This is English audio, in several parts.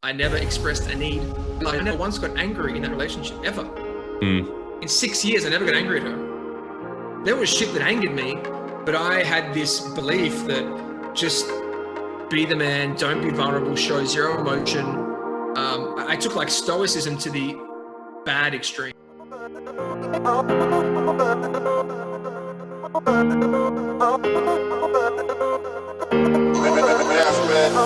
I never expressed a need. I never once got angry in that relationship, ever. In 6 years, I never got angry at her. There was shit that angered me, but I had this belief that just be the man, don't be vulnerable, show zero emotion. I took like stoicism to the bad extreme.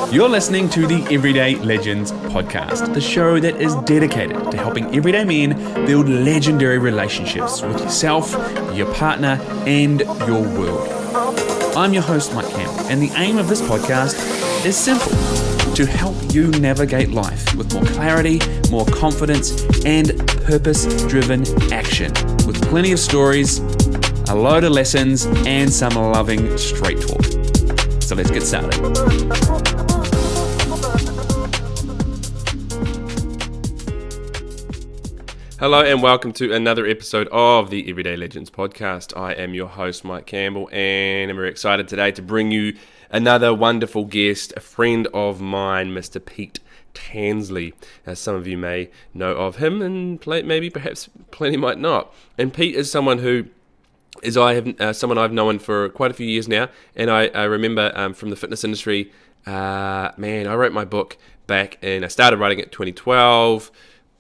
You're listening to the Everyday Legends podcast, the show that is dedicated to helping everyday men build legendary relationships with yourself, your partner, and your world. I'm your host, Mike Campbell, and the aim of this podcast is simple: to help you navigate life with more clarity, more confidence, and purpose-driven action, with plenty of stories, a load of lessons, and some loving straight talk. So let's get started. Hello and welcome to another episode of the Everyday Legends podcast. I am your host, Mike Campbell, and I'm very excited today to bring you another wonderful guest, a friend of mine, Mr. Pete Tansley. As some of you may know of him, and maybe perhaps plenty might not. And Pete is someone who someone I've known for quite a few years now, and I remember from the fitness industry. I wrote my book back in. I started writing it 2012.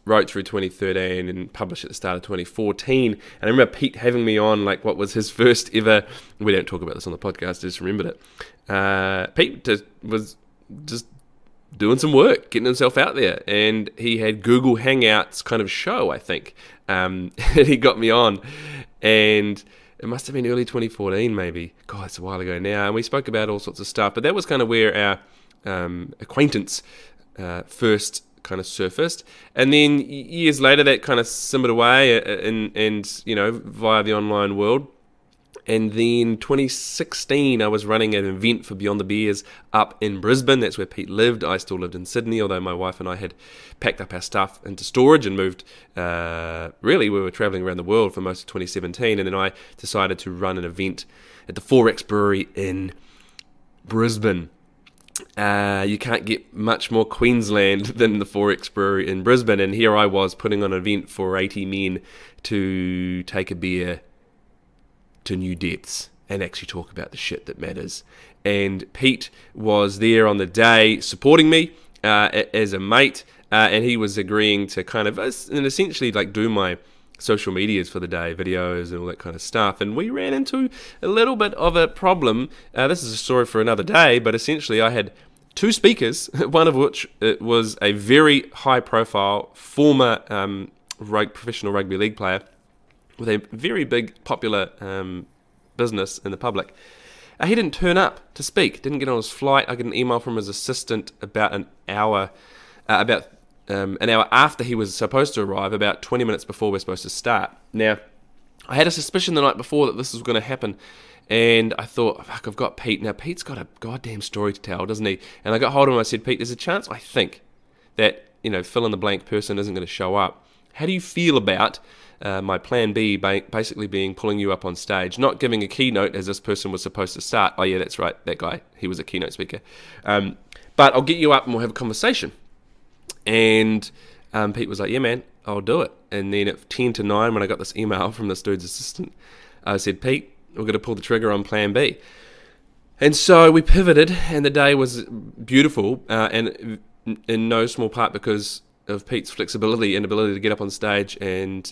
Wrote through 2013 and published at the start of 2014. And I remember Pete having me on, like, what was his first ever, we don't talk about this on the podcast, I just remembered it. Pete was just doing some work, getting himself out there. And he had Google Hangouts kind of show, I think. And he got me on. And it must have been early 2014, maybe. God, it's a while ago now. And we spoke about all sorts of stuff. But that was kind of where our acquaintance first kind of surfaced, and then years later that kind of simmered away and you know, via the online world. And then 2016 I was running an event for Beyond the Beers up in Brisbane. That's where Pete lived. I still lived in Sydney, although my wife and I had packed up our stuff into storage and moved. We were traveling around the world for most of 2017, and then I decided to run an event at the 4X Brewery in Brisbane. You can't get much more Queensland than the 4X Brewery in Brisbane, and here I was putting on an event for 80 men to take a beer to new depths and actually talk about the shit that matters. And Pete was there on the day supporting me as a mate, and he was agreeing to kind of and essentially like do my social medias for the day, videos and all that kind of stuff. And we ran into a little bit of a problem. This is a story for another day, but essentially I had two speakers, one of which was a very high profile former professional rugby league player with a very big popular business in the public. He didn't turn up to speak, didn't get on his flight. I got an email from his assistant about an hour after he was supposed to arrive, about 20 minutes before we're supposed to start. Now, I had a suspicion the night before that this was going to happen, and I thought, fuck, I've got Pete. Now, Pete's got a goddamn story to tell, doesn't he? And I got hold of him, I said, Pete, there's a chance, I think, that, you know, fill-in-the-blank person isn't going to show up. How do you feel about my plan B basically being pulling you up on stage, not giving a keynote as this person was supposed to start? Oh, yeah, that's right, that guy, he was a keynote speaker. But I'll get you up and we'll have a conversation. And Pete was like, yeah, man, I'll do it. And then at 10 to 9, when I got this email from this dude's assistant, I said, Pete, we're going to pull the trigger on plan B. And so we pivoted, and the day was beautiful, and in no small part because of Pete's flexibility and ability to get up on stage and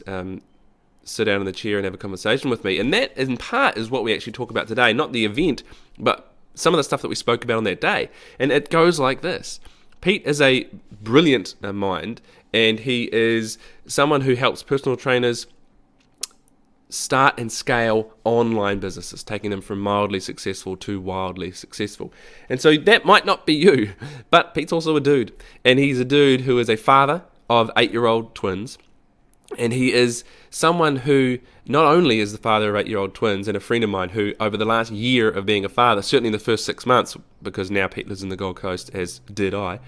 sit down in the chair and have a conversation with me. And that, in part, is what we actually talk about today, not the event, but some of the stuff that we spoke about on that day. And it goes like this. Pete is a brilliant mind, and he is someone who helps personal trainers start and scale online businesses, taking them from mildly successful to wildly successful. And so that might not be you, but Pete's also a dude, and he's a dude who is a father of 8-year-old twins. And he is someone who not only is the father of 8-year-old twins, and a friend of mine who, over the last year of being a father, certainly in the first 6 months, because now Pete lives in the Gold Coast, as did I,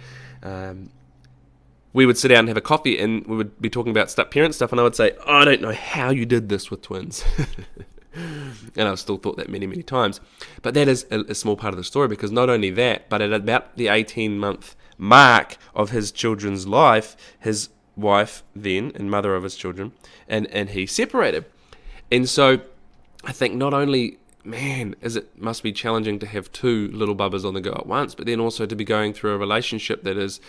we would sit down and have a coffee, and we would be talking about parent stuff, and I would say, I don't know how you did this with twins. And I've still thought that many, many times. But that is a small part of the story, because not only that, but at about the 18-month mark of his children's life, his wife then, and mother of his children, and he separated. And so I think not only, man, must be challenging to have two little bubbers on the go at once, but then also to be going through a relationship that is,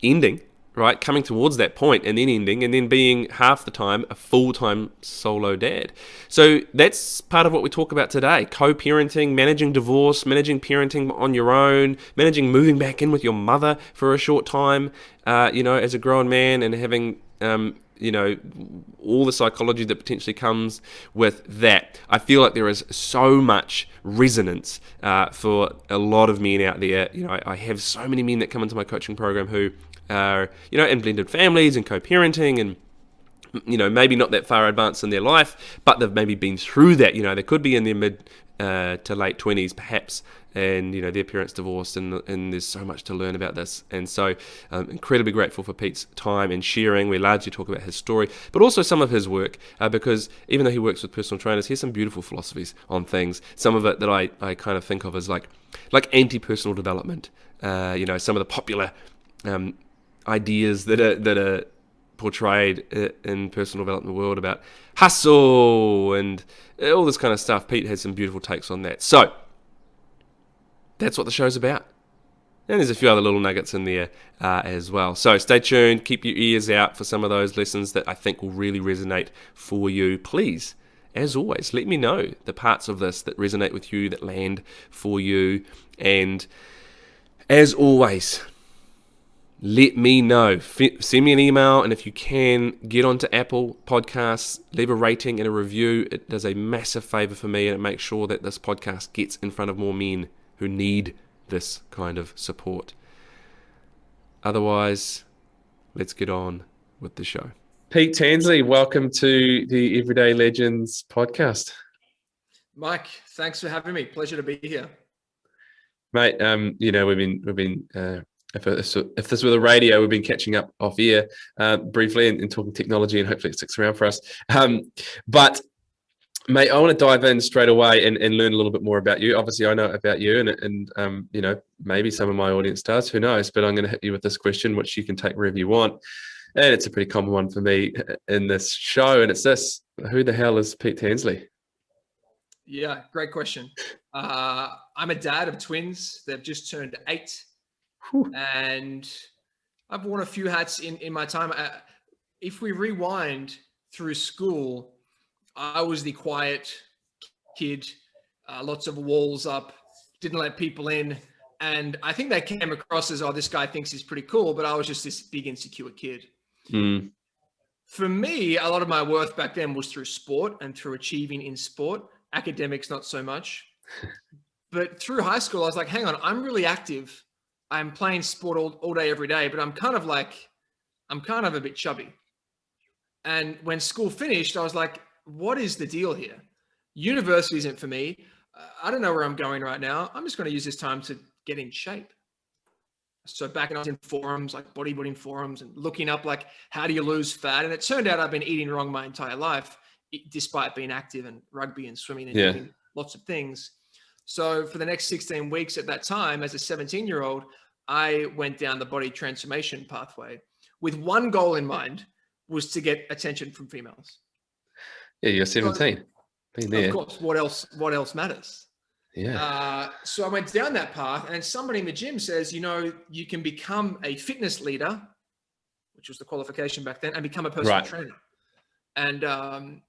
ending, right? Coming towards that point and then ending, and then being half the time a full-time solo dad. So that's part of what we talk about today. Co-parenting, managing divorce, managing parenting on your own, managing moving back in with your mother for a short time, as a grown man, and having, all the psychology that potentially comes with that. I feel like there is so much resonance for a lot of men out there. I have so many men that come into my coaching program who are, in blended families and co-parenting, and maybe not that far advanced in their life, but they've maybe been through that. They could be in their mid to late 20s perhaps, and their parents divorced, and there's so much to learn about this. And so I'm incredibly grateful for Pete's time and sharing. We largely talk about his story, but also some of his work, because even though he works with personal trainers, he has some beautiful philosophies on things. Some of it that I kind of think of as like anti-personal development, some of the popular ideas that are portrayed in personal development world about hustle and all this kind of stuff. Pete has some beautiful takes on that. So that's what the show's about. And there's a few other little nuggets in there as well. So stay tuned, keep your ears out for some of those lessons that I think will really resonate for you. Please, as always, let me know the parts of this that resonate with you, that land for you. And as always, let me know. Send me an email, and if you can, get onto Apple Podcasts, leave a rating and a review. It does a massive favor for me, and it makes sure that this podcast gets in front of more men who need this kind of support. Otherwise, let's get on with the show. Pete Tansley, welcome to the Everyday Legends podcast. Mike, thanks for having me. Pleasure to be here. Mate, we've been if this were the radio, we've been catching up off air briefly and talking technology, and hopefully it sticks around for us. But mate, I want to dive in straight away and learn a little bit more about you. Obviously, I know about you, and maybe some of my audience does. Who knows? But I'm going to hit you with this question, which you can take wherever you want. And it's a pretty common one for me in this show, and it's this: who the hell is Pete Tansley? Yeah, great question. I'm a dad of twins. They've just turned 8. Whew. And I've worn a few hats in my time. If we rewind through school, I was the quiet kid, lots of walls up, didn't let people in. And I think that came across as, this guy thinks he's pretty cool, but I was just this big insecure kid. Mm. For me, a lot of my worth back then was through sport and through achieving in sport. Academics, not so much. But through high school, I was like, hang on, I'm really active. I'm playing sport all day, every day, but I'm kind of a bit chubby. And when school finished, I was like, what is the deal here? University isn't for me. I don't know where I'm going right now. I'm just going to use this time to get in shape. So back when I was in forums, like bodybuilding forums, and looking up like, how do you lose fat? And it turned out I've been eating wrong my entire life, despite being active and rugby and swimming and doing lots of things. So for the next 16 weeks at that time, as a 17-year-old, I went down the body transformation pathway with one goal in mind, was to get attention from females. Yeah, you're 17. Been there. Of course, what else matters? Yeah. So I went down that path, and somebody in the gym says, you can become a fitness leader, which was the qualification back then, and become a personal trainer. And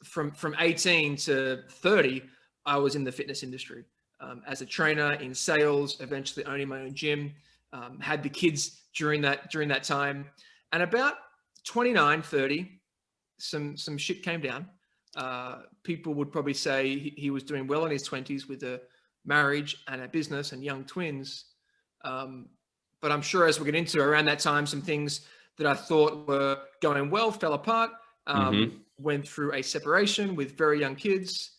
from 18 to 30, I was in the fitness industry as a trainer, in sales, eventually owning my own gym, had the kids during that time. And about 29, 30, some shit came down. People would probably say he was doing well in his 20s with a marriage and a business and young twins. But I'm sure as we get into around that time, some things that I thought were going well fell apart. Went through a separation with very young kids.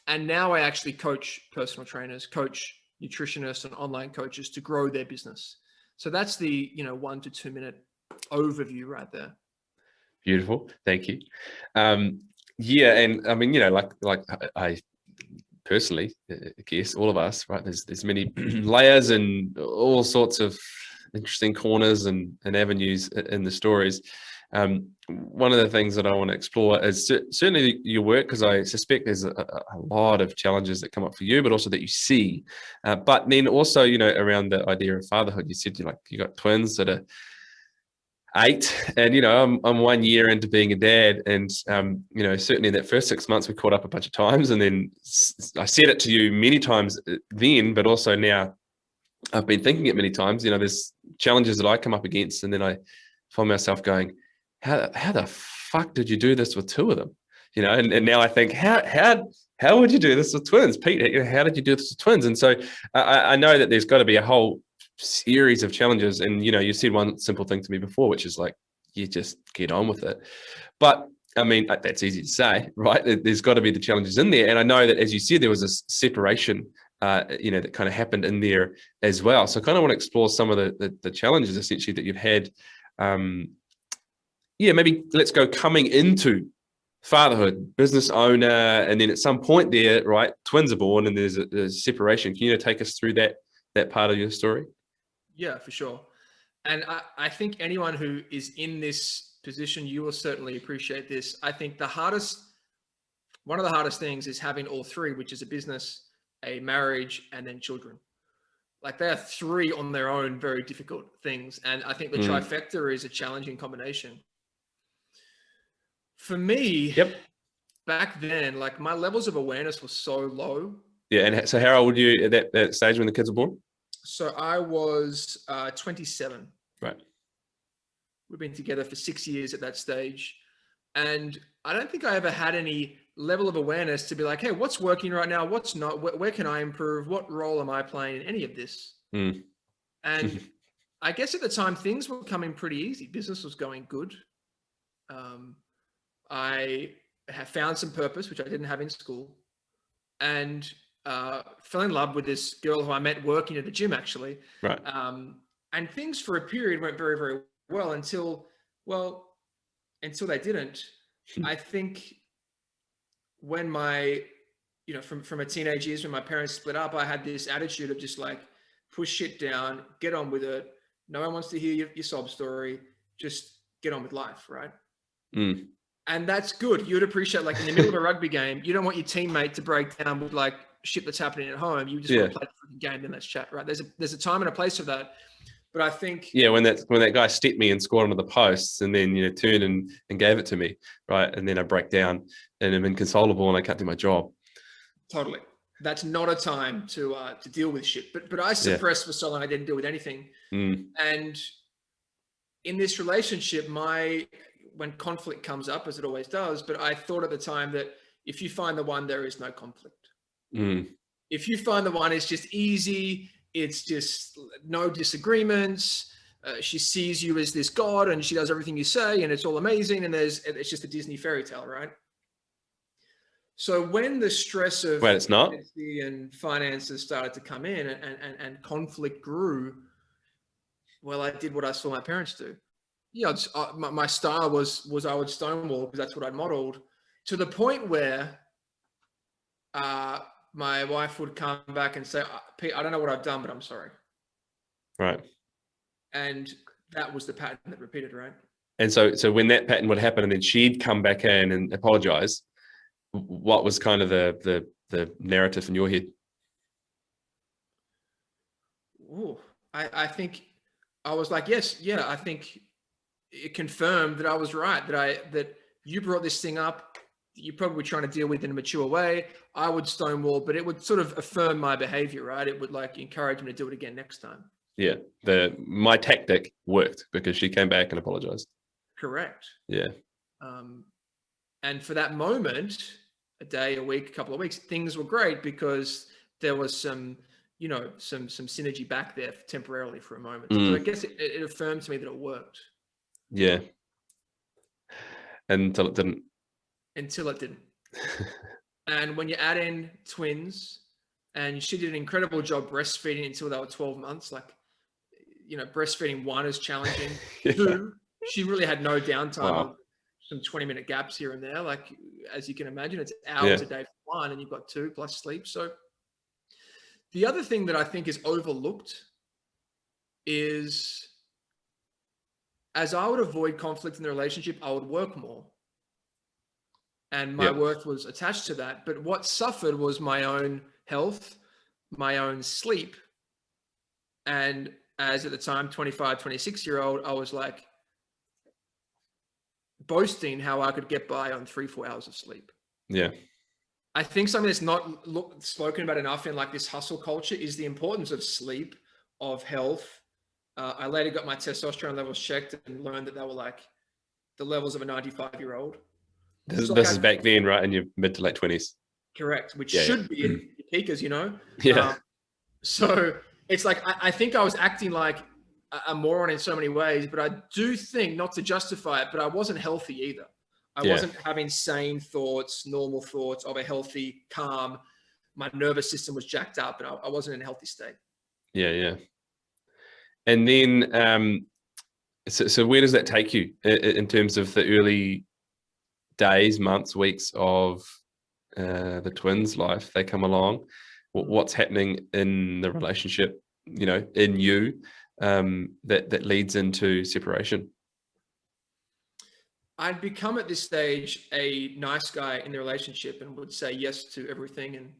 And now I actually coach personal trainers, coach nutritionists and online coaches to grow their business. So that's the 1 to 2 minute overview right there. Beautiful. Thank you. Yeah. And I mean, like I personally, I guess all of us, right? There's many layers and all sorts of interesting corners and avenues in the stories. One of the things that I want to explore is certainly your work, because I suspect there's a lot of challenges that come up for you, but also that you see. But then also, around the idea of fatherhood, you said you got twins that are 8, and I'm 1 year into being a dad, and certainly in that first 6 months we caught up a bunch of times, and then I said it to you many times then, but also now I've been thinking it many times. There's challenges that I come up against, and then I find myself going, how the fuck did you do this with 2 of them? And now I think, how would you do this with twins, Pete? How did you do this with twins? And so I know that there's got to be a whole series of challenges, and you said one simple thing to me before, which is like, you just get on with it. But I mean, that's easy to say, right? There's got to be the challenges in there, and I know that, as you said, there was a separation that kind of happened in there as well. So I kind of want to explore some of the challenges essentially that you've had. Maybe let's go coming into fatherhood, business owner, and then at some point there, right, twins are born and there's a separation. Can you take us through that part of your story? Yeah, for sure. And I think anyone who is in this position, you will certainly appreciate this. I think one of the hardest things is having all 3, which is a business, a marriage, and then children. Like, they are 3 on their own very difficult things. And I think the trifecta is a challenging combination. For me, back then, like, my levels of awareness were so low. Yeah. And so how old were you at that stage when the kids were born? So I was 27. Right. We've been together for 6 years at that stage. And I don't think I ever had any level of awareness to be like, hey, what's working right now? What's not? Where can I improve? What role am I playing in any of this? And I guess at the time, things were coming pretty easy. Business was going good. I have found some purpose, which I didn't have in school. And fell in love with this girl who I met working at the gym, actually. Right. And things for a period went very, very well until they didn't. I think when from a teenage years, when my parents split up, I had this attitude of just like, push shit down, get on with it. No one wants to hear your sob story. Just get on with life, right? And that's good. You'd appreciate, like, in the middle of a rugby game, you don't want your teammate to break down with like shit that's happening at home. You just want to play the game, then let's chat, right? There's a time and a place for that. But I think when that guy stepped me and scored onto the posts, and then turned and gave it to me, right? And then I break down and I'm inconsolable and I can't do my job. Totally, that's not a time to deal with shit. But I suppressed for so long I didn't deal with anything. And in this relationship, when conflict comes up, as it always does, but I thought at the time that if you find the one, there is no conflict. If you find the one, it's just easy. It's just no disagreements. She sees you as this god, and she does everything you say, and it's all amazing. And it's just a Disney fairy tale, right? So when the stress of it's not, and finances started to come in, and conflict grew, well, I did what I saw my parents do. My style was I would stonewall, because that's what I modeled, to the point where my wife would come back and say, Pete, I don't know what I've done, but I'm sorry. Right. And that was the pattern that repeated, right? And so when that pattern would happen and then she'd come back in and apologize, what was kind of the narrative in your head? Ooh, I think I was like, yes, yeah, I think it confirmed that I was right, that you brought this thing up, you're probably trying to deal with in a mature way. I would stonewall, but it would sort of affirm my behavior, right? It would like encourage me to do it again next time. Yeah. My tactic worked because she came back and apologized. Correct. Yeah. And for that moment, a day, a week, a couple of weeks, things were great because there was some synergy back there temporarily for a moment. So I guess it affirmed to me that it worked. Yeah. Until it didn't. And when you add in twins, and she did an incredible job breastfeeding until they were 12 months, breastfeeding one is challenging. Two, she really had no downtime. Wow. Some 20-minute gaps here and there. Like, as you can imagine, it's hours a day for 1 and you've got 2 plus sleep. So the other thing that I think is overlooked is, as I would avoid conflict in the relationship, I would work more. And my worth was attached to that. But what suffered was my own health, my own sleep. And as at the time, 25, 26-year-old, I was like boasting how I could get by on 3-4 hours of sleep. Yeah. I think something that's not spoken about enough in like this hustle culture is the importance of sleep, of health. I later got my testosterone levels checked and learned that they were like the levels of a 95-year-old. This is back then, right? In your mid to late 20s. Correct. Which should be in your peakers, you know? Yeah. So it's like, I think I was acting like a moron in so many ways, but I do think, not to justify it, but I wasn't healthy either. I wasn't having sane thoughts, normal thoughts of a healthy, calm. My nervous system was jacked up and I wasn't in a healthy state. Yeah, yeah. And then, so where does that take you in terms of the early days, months, weeks of the twins' life? They come along. What's happening in the relationship, you know, in you, that leads into separation? I'd become at this stage a nice guy in the relationship and would say yes to everything, and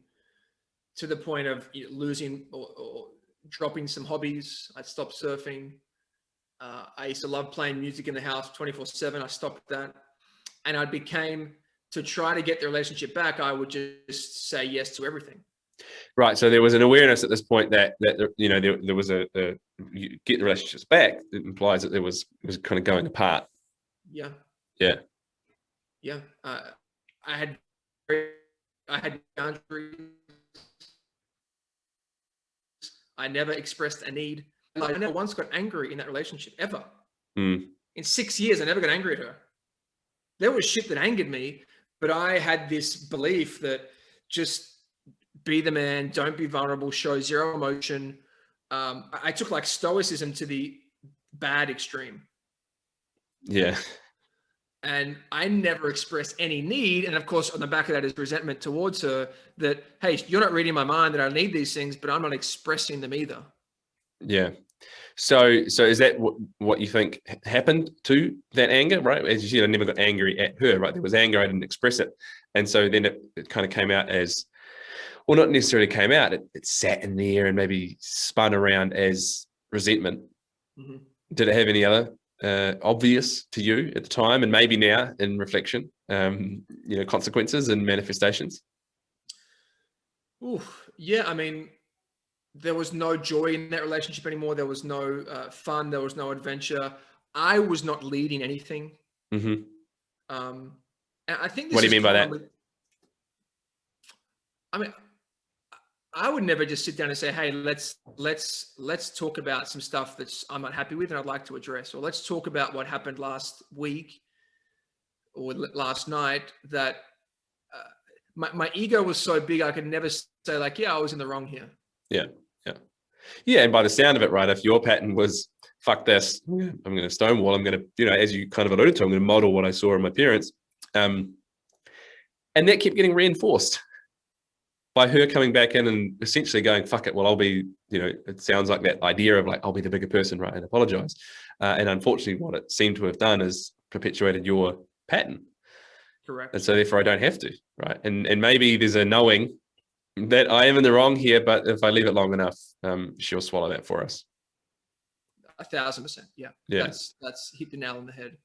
to the point of losing or dropping some hobbies. I'd stop surfing. I used to love playing music in the house 24/7. I stopped that. And I became, to try to get the relationship back, I would just say yes to everything. Right. So there was an awareness at this point that you know, there was you get the relationships back. It implies that it was kind of going apart. Yeah. Yeah. Yeah. I had boundaries. I never expressed a need. I never once got angry in that relationship, ever. In 6 years, I never got angry at her. There was shit that angered me, but I had this belief that just be the man, don't be vulnerable, show zero emotion. I took like stoicism to the bad extreme. Yeah. And I never expressed any need. And of course, on the back of that is resentment towards her that, hey, you're not reading my mind that I need these things, but I'm not expressing them either. Yeah. So is that what you think happened to that anger, right? As you said, I never got angry at her, right? There was anger, I didn't express it. And so then it kind of came out as, well, not necessarily came out, it sat in there and maybe spun around as resentment. Mm-hmm. Did it have any other obvious to you at the time, and maybe now in reflection, you know, consequences and manifestations? Yeah, I mean, there was no joy in that relationship anymore. There was no fun. There was no adventure. I was not leading anything. Mm-hmm. And I think this what do you mean by that? I mean, I would never just sit down and say, hey, let's talk about some stuff that I'm not happy with and I'd like to address, or let's talk about what happened last week or last night that my ego was so big I could never say like, yeah, I was in the wrong here. Yeah, and by the sound of it, right, if your pattern was, fuck this, I'm going to stonewall, I'm going to, you know, as you kind of alluded to, I'm going to model what I saw in my parents. And that kept getting reinforced by her coming back in and essentially going, fuck it, well, I'll be, you know, it sounds like that idea of like, I'll be the bigger person, right, and apologize. And unfortunately, what it seemed to have done is perpetuated your pattern. Correct. And so therefore I don't have to, right? And maybe there's a knowing that I am in the wrong here, but if I leave it long enough, she'll swallow that for us. 1,000%. Yeah. That's hit the nail on the head.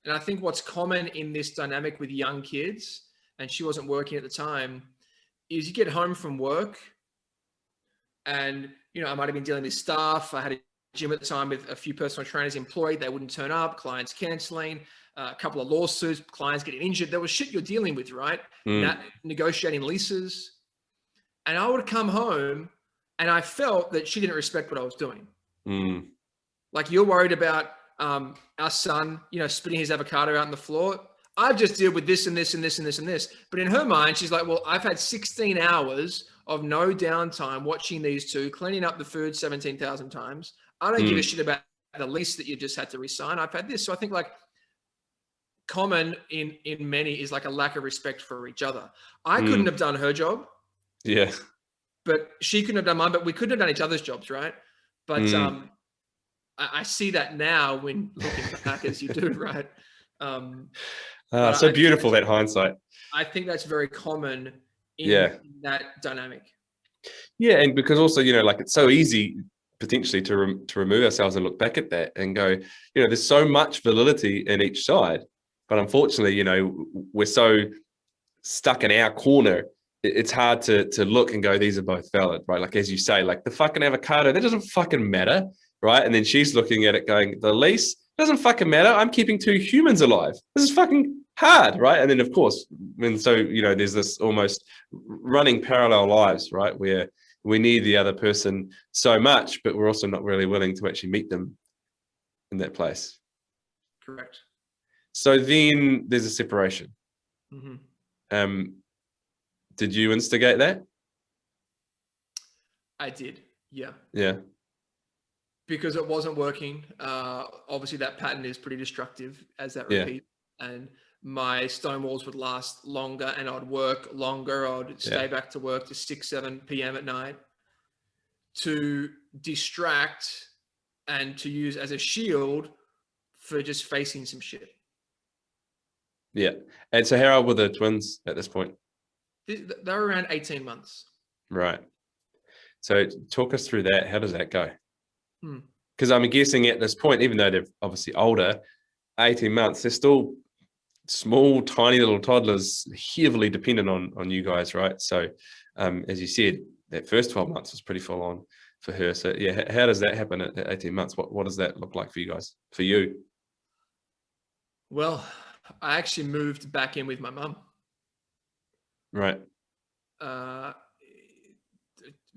And I think what's common in this dynamic with young kids, and she wasn't working at the time, is you get home from work and, you know, I might've been dealing with staff. I had a gym at the time with a few personal trainers employed. They wouldn't turn up, clients canceling, a couple of lawsuits, clients getting injured. There was shit you're dealing with, right? Negotiating leases. And I would come home and I felt that she didn't respect what I was doing. Like, you're worried about our son, you know, spitting his avocado out on the floor. I've just dealt with this and this and this and this and this. But in her mind, she's like, well, I've had 16 hours of no downtime watching these two, cleaning up the food 17,000 times. I don't give a shit about the lease that you just had to resign. I've had this. So I think like common in many is like a lack of respect for each other. I couldn't have done her job. Yeah. But she couldn't have done mine, but we couldn't have done each other's jobs, right? But I see that now when looking back as you do, right? So beautiful, that hindsight. I think that's very common in that dynamic. Yeah, and because also, like it's so easy potentially to remove ourselves and look back at that and go, there's so much validity in each side. But unfortunately, we're so stuck in our corner, it's hard to look and go, these are both valid, right? Like, as you say, like the fucking avocado, that doesn't fucking matter, right? And then she's looking at it going, the lease doesn't fucking matter. I'm keeping 2 humans alive. This is fucking hard, right? And then, of course, and so, there's this almost running parallel lives, right? Where we need the other person so much, but we're also not really willing to actually meet them in that place. Correct. So then there's a separation. Mm-hmm. Did you instigate that? I did. Yeah. Yeah. Because it wasn't working. Obviously, that pattern is pretty destructive as that repeats. And my stone walls would last longer, and I'd work longer. I'd stay back to work to 6, 7 p.m. at night to distract and to use as a shield for just facing some shit. Yeah. And so how old were the twins at this point? They were around 18 months. Right. So talk us through that. How does that go? Because I'm guessing at this point, even though they're obviously older, 18 months, they're still small, tiny little toddlers, heavily dependent on you guys, right? So as you said, that first 12 months was pretty full on for her. So yeah, how does that happen at 18 months? What does that look like for you guys, for you? Well, I actually moved back in with my mum. Right.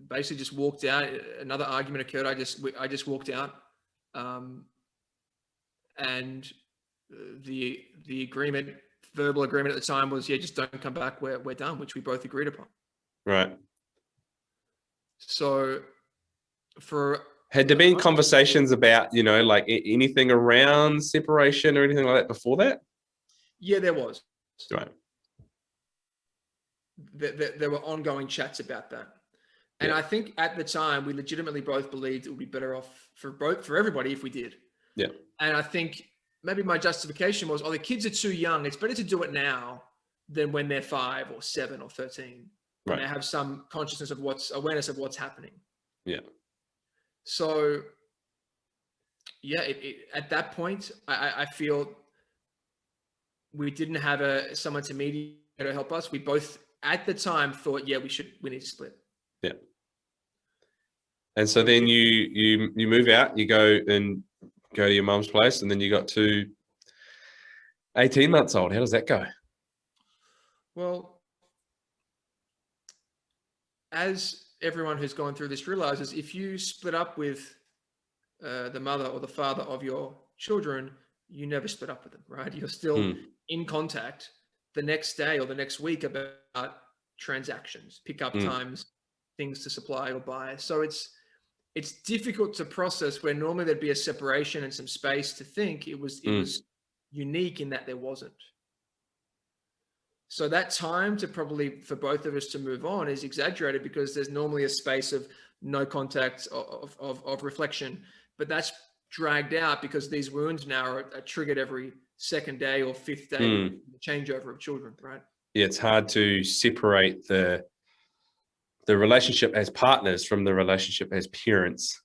Basically just walked out. Another argument occurred. I just walked out. And the verbal agreement at the time was, just don't come back. We're done, which we both agreed upon. Right. So had there been conversations about, like anything around separation or anything like that before that? Yeah, there was. Right. There were ongoing chats about that. And I think at the time we legitimately both believed it would be better off for everybody if we did. Yeah. And I think maybe my justification was, the kids are too young. It's better to do it now than when they're 5 or 7 or 13. Right. And they have some consciousness of awareness of what's happening. Yeah. So at that point, I feel we didn't have someone to mediate or help us. We both at the time thought, we need to split. Yeah. And so then you move out, you go to your mum's place, and then you got 2 18 months old. How does that go? Well, as everyone who's gone through this realizes, if you split up with the mother or the father of your children, you never split up with them, right? You're still in contact the next day or the next week about transactions, pickup times, things to supply or buy. So it's difficult to process where normally there'd be a separation and some space to think. It was unique in that there wasn't. So that time to probably for both of us to move on is exaggerated because there's normally a space of no contact of reflection, but that's dragged out because these wounds now are triggered every second day or 5th day, the changeover of children, right? Yeah, it's hard to separate the relationship as partners from the relationship as parents.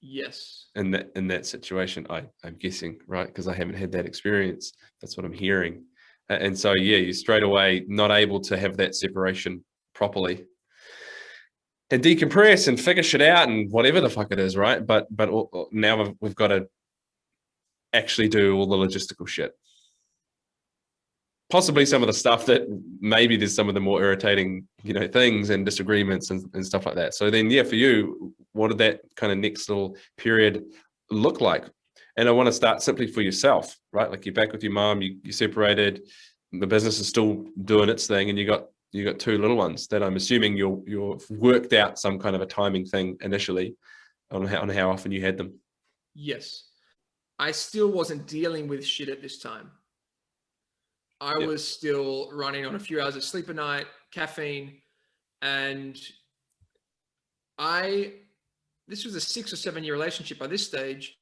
Yes. In that situation, I'm guessing, right? Because I haven't had that experience. That's what I'm hearing. And so, you're straight away not able to have that separation properly and decompress and figure shit out and whatever the fuck it is, right? But now we've got to actually do all the logistical shit. Possibly some of the stuff that maybe there's some of the more irritating, things and disagreements and stuff like that. So then, for you, what did that kind of next little period look like? And I want to start simply for yourself, right? Like you're back with your mom, you separated, the business is still doing its thing, and you got 2 little ones that I'm assuming you've worked out some kind of a timing thing initially on how often you had them. Yes. I still wasn't dealing with shit at this time. I was still running on a few hours of sleep a night, caffeine, and this was a 6 or 7 year relationship by this stage.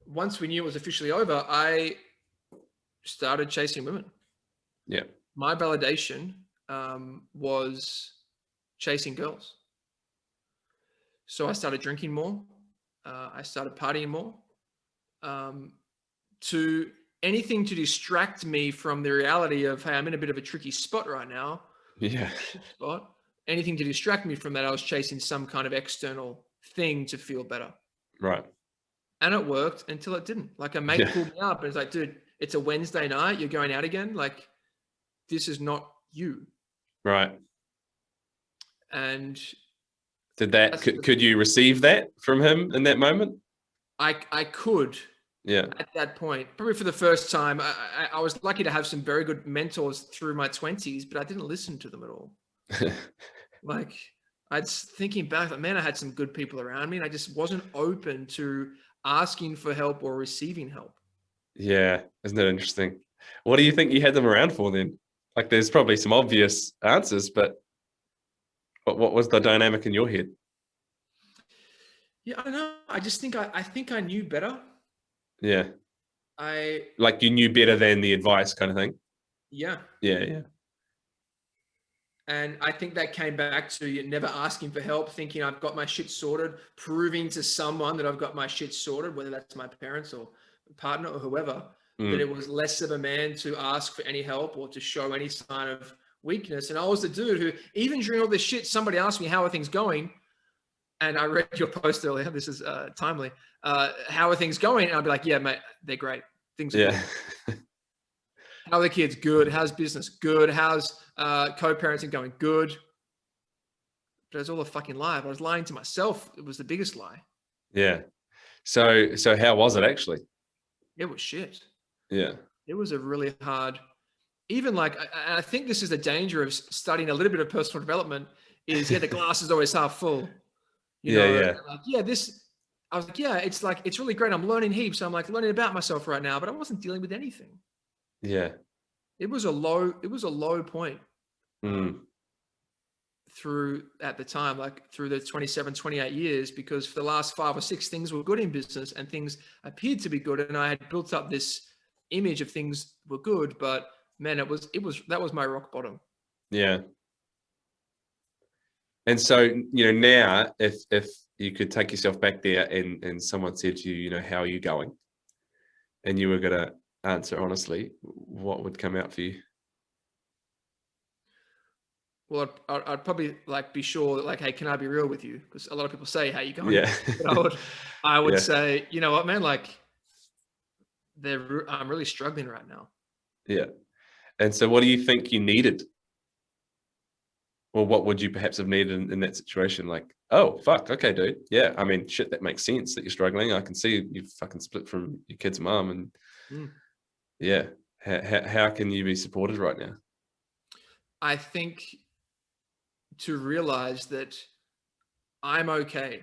Once we knew it was officially over, I started chasing women. Yeah. My validation was chasing girls. So I started drinking more. I started partying more. To anything to distract me from the reality of, hey, I'm in a bit of a tricky spot right now. Yeah. Spot. Anything to distract me from that, I was chasing some kind of external thing to feel better. Right. And it worked until it didn't. Like a mate pulled me up and it's like, dude, it's a Wednesday night. You're going out again. Like, this is not you. Right. And could you receive that from him in that moment? I could. Yeah. At that point, probably for the first time, I was lucky to have some very good mentors through my 20s, but I didn't listen to them at all. Like, thinking back, like, man, I had some good people around me and I just wasn't open to asking for help or receiving help. Yeah. Isn't that interesting? What do you think you had them around for then? Like, there's probably some obvious answers, but what was the dynamic in your head? Yeah, I don't know. I just think I think I knew better. Yeah. Like you knew better than the advice kind of thing. Yeah. Yeah. Yeah. And I think that came back to never asking for help, thinking I've got my shit sorted, proving to someone that I've got my shit sorted, whether that's my parents or partner or whoever, that it was less of a man to ask for any help or to show any sign of weakness. And I was the dude who, even during all this shit, somebody asked me, how are things going? And I read your post earlier. This is timely. How are things going? And I'll be like, yeah, mate, they're great. Things are good. How are the kids? Good. How's business? Good. How's co-parenting going? Good. But it was all a fucking lie. I was lying to myself. It was the biggest lie. Yeah. So how was it actually? It was shit. Yeah. It was a really hard, even like, I think this is the danger of studying a little bit of personal development is, the glass is always half full. You know, I was like, it's really great. I'm learning heaps. I'm like learning about myself right now, but I wasn't dealing with anything. Yeah. It was a low point through at the time, like through the 27, 28 years, because for the last 5 or 6 things were good in business and things appeared to be good. And I had built up this image of things were good, but man, that was my rock bottom. Yeah. And so, now if you could take yourself back there and someone said to you, how are you going? And you were going to answer honestly, what would come out for you? Well, I'd probably be sure, hey, can I be real with you? Because a lot of people say, how you going? Yeah. But I would say, you know what, man, I'm really struggling right now. Yeah. And so what do you think you needed? Or what would you perhaps have needed in that situation? Like, oh, fuck, okay, dude. Yeah, I mean, shit, that makes sense that you're struggling. I can see you fucking split from your kid's mom. And yeah, how can you be supported right now? I think to realize that I'm okay.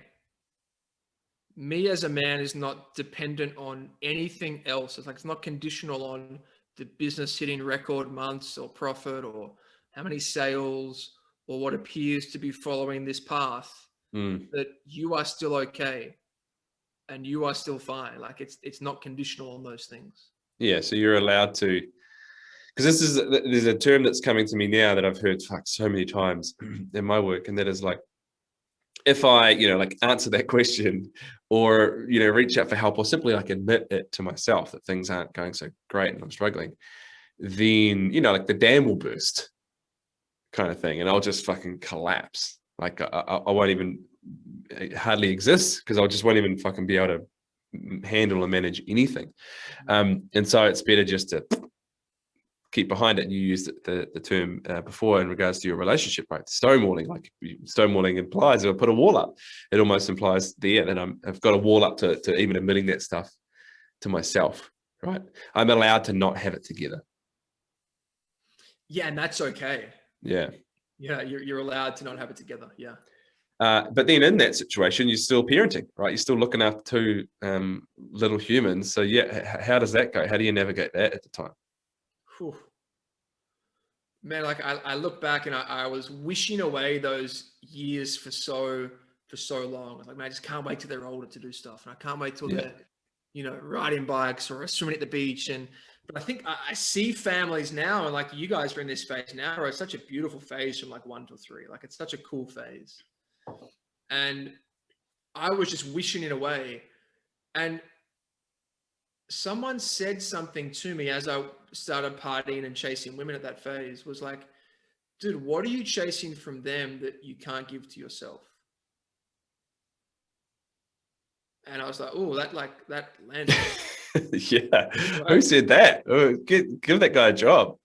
Me as a man is not dependent on anything else. It's not conditional on the business hitting record months or profit or how many sales or what appears to be following this path, that you are still okay and you are still fine. It's not conditional on those things. Yeah, so you're allowed to, because there's a term that's coming to me now that I've heard so many times in my work, and that is if I, answer that question or, reach out for help or simply admit it to myself that things aren't going so great and I'm struggling, then, the dam will burst kind of thing. And I'll just fucking collapse. I won't even hardly exist because I just won't even fucking be able to handle and manage anything. And so it's better just to keep behind it. And you used the term before in regards to your relationship, right? Stonewalling, stonewalling implies if I put a wall up, it almost implies that I've got a wall up to even admitting that stuff to myself, right? I'm allowed to not have it together. Yeah, and that's okay. Yeah. Yeah, you're allowed to not have it together. Yeah. But then in that situation, you're still parenting, right? You're still looking after 2 little humans. So yeah, how does that go? How do you navigate that at the time? Whew. Man, like I look back and I was wishing away those years for so long. I was like, man, I just can't wait till they're older to do stuff. And I can't wait till they're, riding bikes or swimming at the beach. But I think I see families now, and like you guys are in this phase now, where it's such a beautiful phase from like 1 to 3. Like it's such a cool phase. And I was just wishing it away. And someone said something to me as I started partying and chasing women at that phase, was like, dude, what are you chasing from them that you can't give to yourself? And I was like, oh, that landed. Yeah. Right? Who said that? Oh, give that guy a job.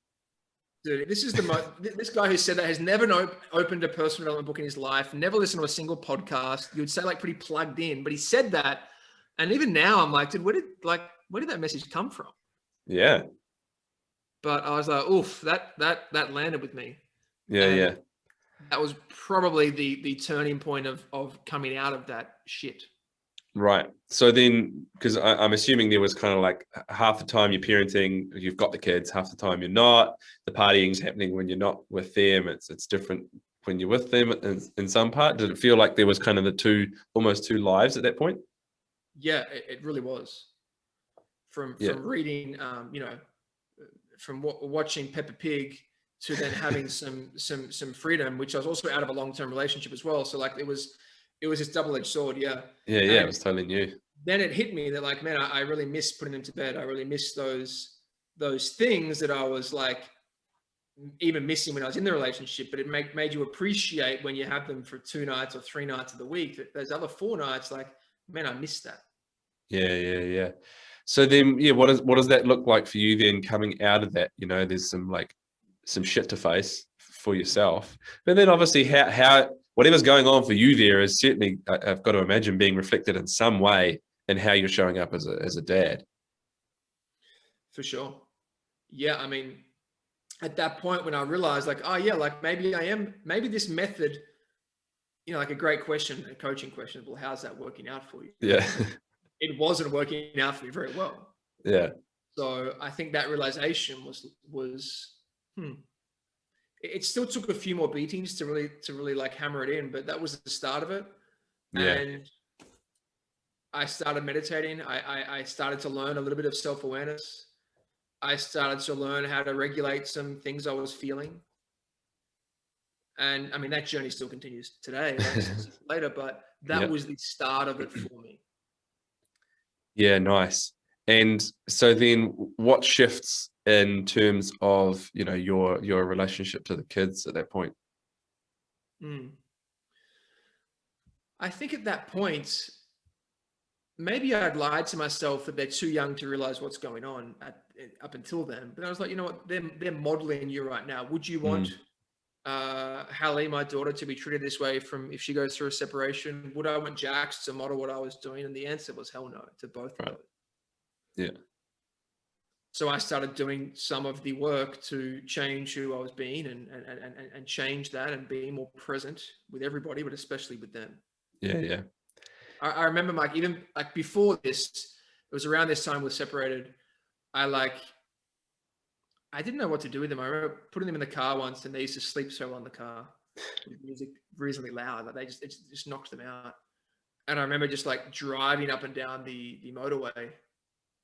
Dude, this is this guy who said that has never opened a personal development book in his life, never listened to a single podcast. You'd say like pretty plugged in, but he said that. And even now I'm like, dude, where did that message come from? Yeah. But I was like, oof, that landed with me. Yeah. And yeah. that was probably the turning point of coming out of that shit. Right. So then, because I'm assuming there was kind of like half the time you're parenting, you've got the kids, half the time you're not. The partying's happening when you're not with them. It's different when you're with them in some part. Did it feel like there was kind of almost two lives at that point? Yeah, it really was. From reading, from watching Peppa Pig to then having some freedom, which I was also out of a long-term relationship as well. So like it was this double-edged sword. Yeah. Yeah. Yeah. It was totally new. Then it hit me that like, man, I really miss putting them to bed. I really miss those things that I was like even missing when I was in the relationship, but it made you appreciate when you have them for 2 nights or 3 nights of the week, that those other 4 nights, like, man, I missed that. Yeah. So then, what does that look like for you then coming out of that? There's some shit to face for yourself, but then obviously how whatever's going on for you there is certainly, I've got to imagine, being reflected in some way in how you're showing up as a dad. For sure. Yeah. I mean, at that point when I realized like, oh yeah, like maybe this method, like a great question, a coaching question, well, how's that working out for you? Yeah. It wasn't working out for me very well. Yeah. So I think that realization was it still took a few more beatings to really like hammer it in, but that was the start of it. Yeah. And I started meditating. I started to learn a little bit of self-awareness. I started to learn how to regulate some things I was feeling. And I mean, that journey still continues today, like 6 years later, but that was the start of it for me. Yeah, nice. And so then what shifts in terms of, your relationship to the kids at that point? I think at that point, maybe I'd lied to myself that they're too young to realize what's going on up until then. But I was like, you know what? They're modeling you right now. Would you want Hallie, my daughter, to be treated this way if she goes through a separation? Would I want Jax to model what I was doing? And the answer was hell no to both of those. Yeah. So I started doing some of the work to change who I was being and change that and be more present with everybody, but especially with them. Yeah. I remember, Mike, even like before this, it was around this time we were separated. I didn't know what to do with them. I remember putting them in the car once, and they used to sleep so well in the car with music reasonably loud. Like it just knocked them out. And I remember just like driving up and down the motorway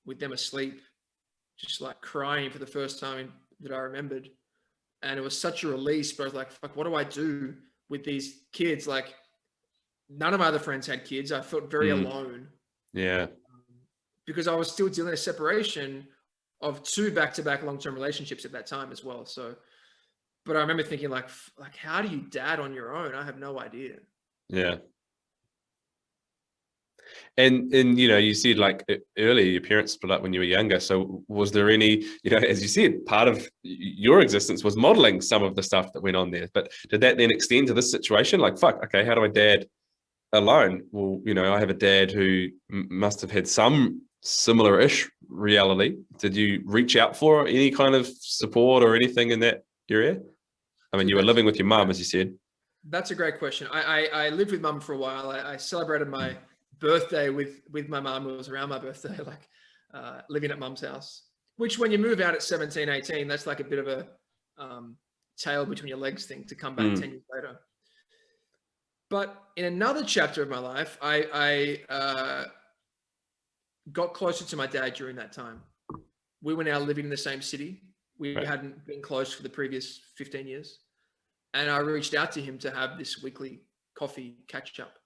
with them asleep, just like crying for the first time that I remembered. And it was such a release, but I was like, fuck, what do I do with these kids? Like, none of my other friends had kids. I felt very alone. Yeah. Because I was still dealing with a separation of 2 back-to-back long-term relationships at that time as well. So, but I remember thinking like, how do you dad on your own? I have no idea. Yeah. And you said like earlier your parents split up when you were younger. So was there any, as you said, part of your existence was modeling some of the stuff that went on there. But did that then extend to this situation? Like, fuck, okay, how do I dad alone? Well, I have a dad who must have had some similar-ish reality. Did you reach out for any kind of support or anything in that area? I mean, you were living with your mum, as you said. That's a great question. I lived with mum for a while. I celebrated my birthday with my mum. It was around my birthday, like living at mum's house, which when you move out at 17, 18, that's like a bit of tail between your legs thing to come back 10 years later. But in another chapter of my life, I got closer to my dad during that time. We were now living in the same city. We hadn't been close for the previous 15 years. And I reached out to him to have this weekly coffee catch up.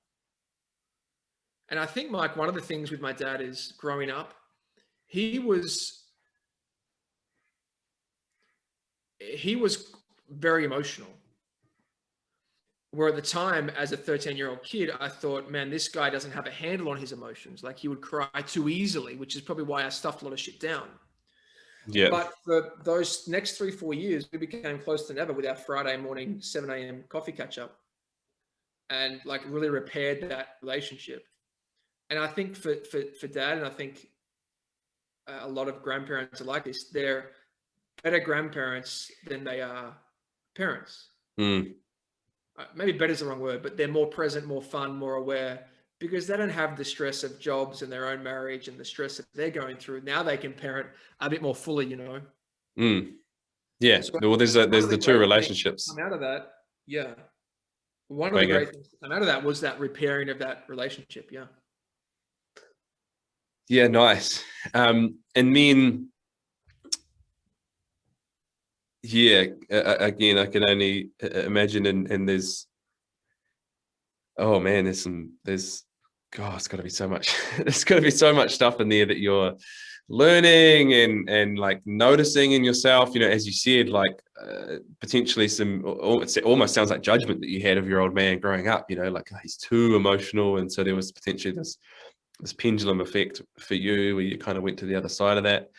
And I think, Mike, one of the things with my dad is growing up, he was very emotional. Where at the time, as a 13-year-old kid, I thought, man, this guy doesn't have a handle on his emotions. Like, he would cry too easily, which is probably why I stuffed a lot of shit down. Yeah. But for those next 3-4 years, we became closer than ever with our Friday morning 7 a.m. coffee catch up, and like really repaired that relationship. And I think for dad, and I think a lot of grandparents are like this, they're better grandparents than they are parents. Maybe better is the wrong word, but they're more present, more fun, more aware, because they don't have the stress of jobs and their own marriage and the stress that they're going through. Now they can parent a bit more fully, you know? Yeah. So well, there's the two relationships. Come out of that. Yeah. One of the great things that come out of that was that repairing of that relationship. Yeah. Yeah. Nice. And then, yeah, again, I can only imagine, and there's, oh man, it's got to be so much. There's got to be so much stuff in there that you're learning and like noticing in yourself. You know, as you said, like potentially it almost sounds like judgment that you had of your old man growing up. You know, like, oh, he's too emotional, and so there was potentially this pendulum effect for you where you kind of went to the other side of that.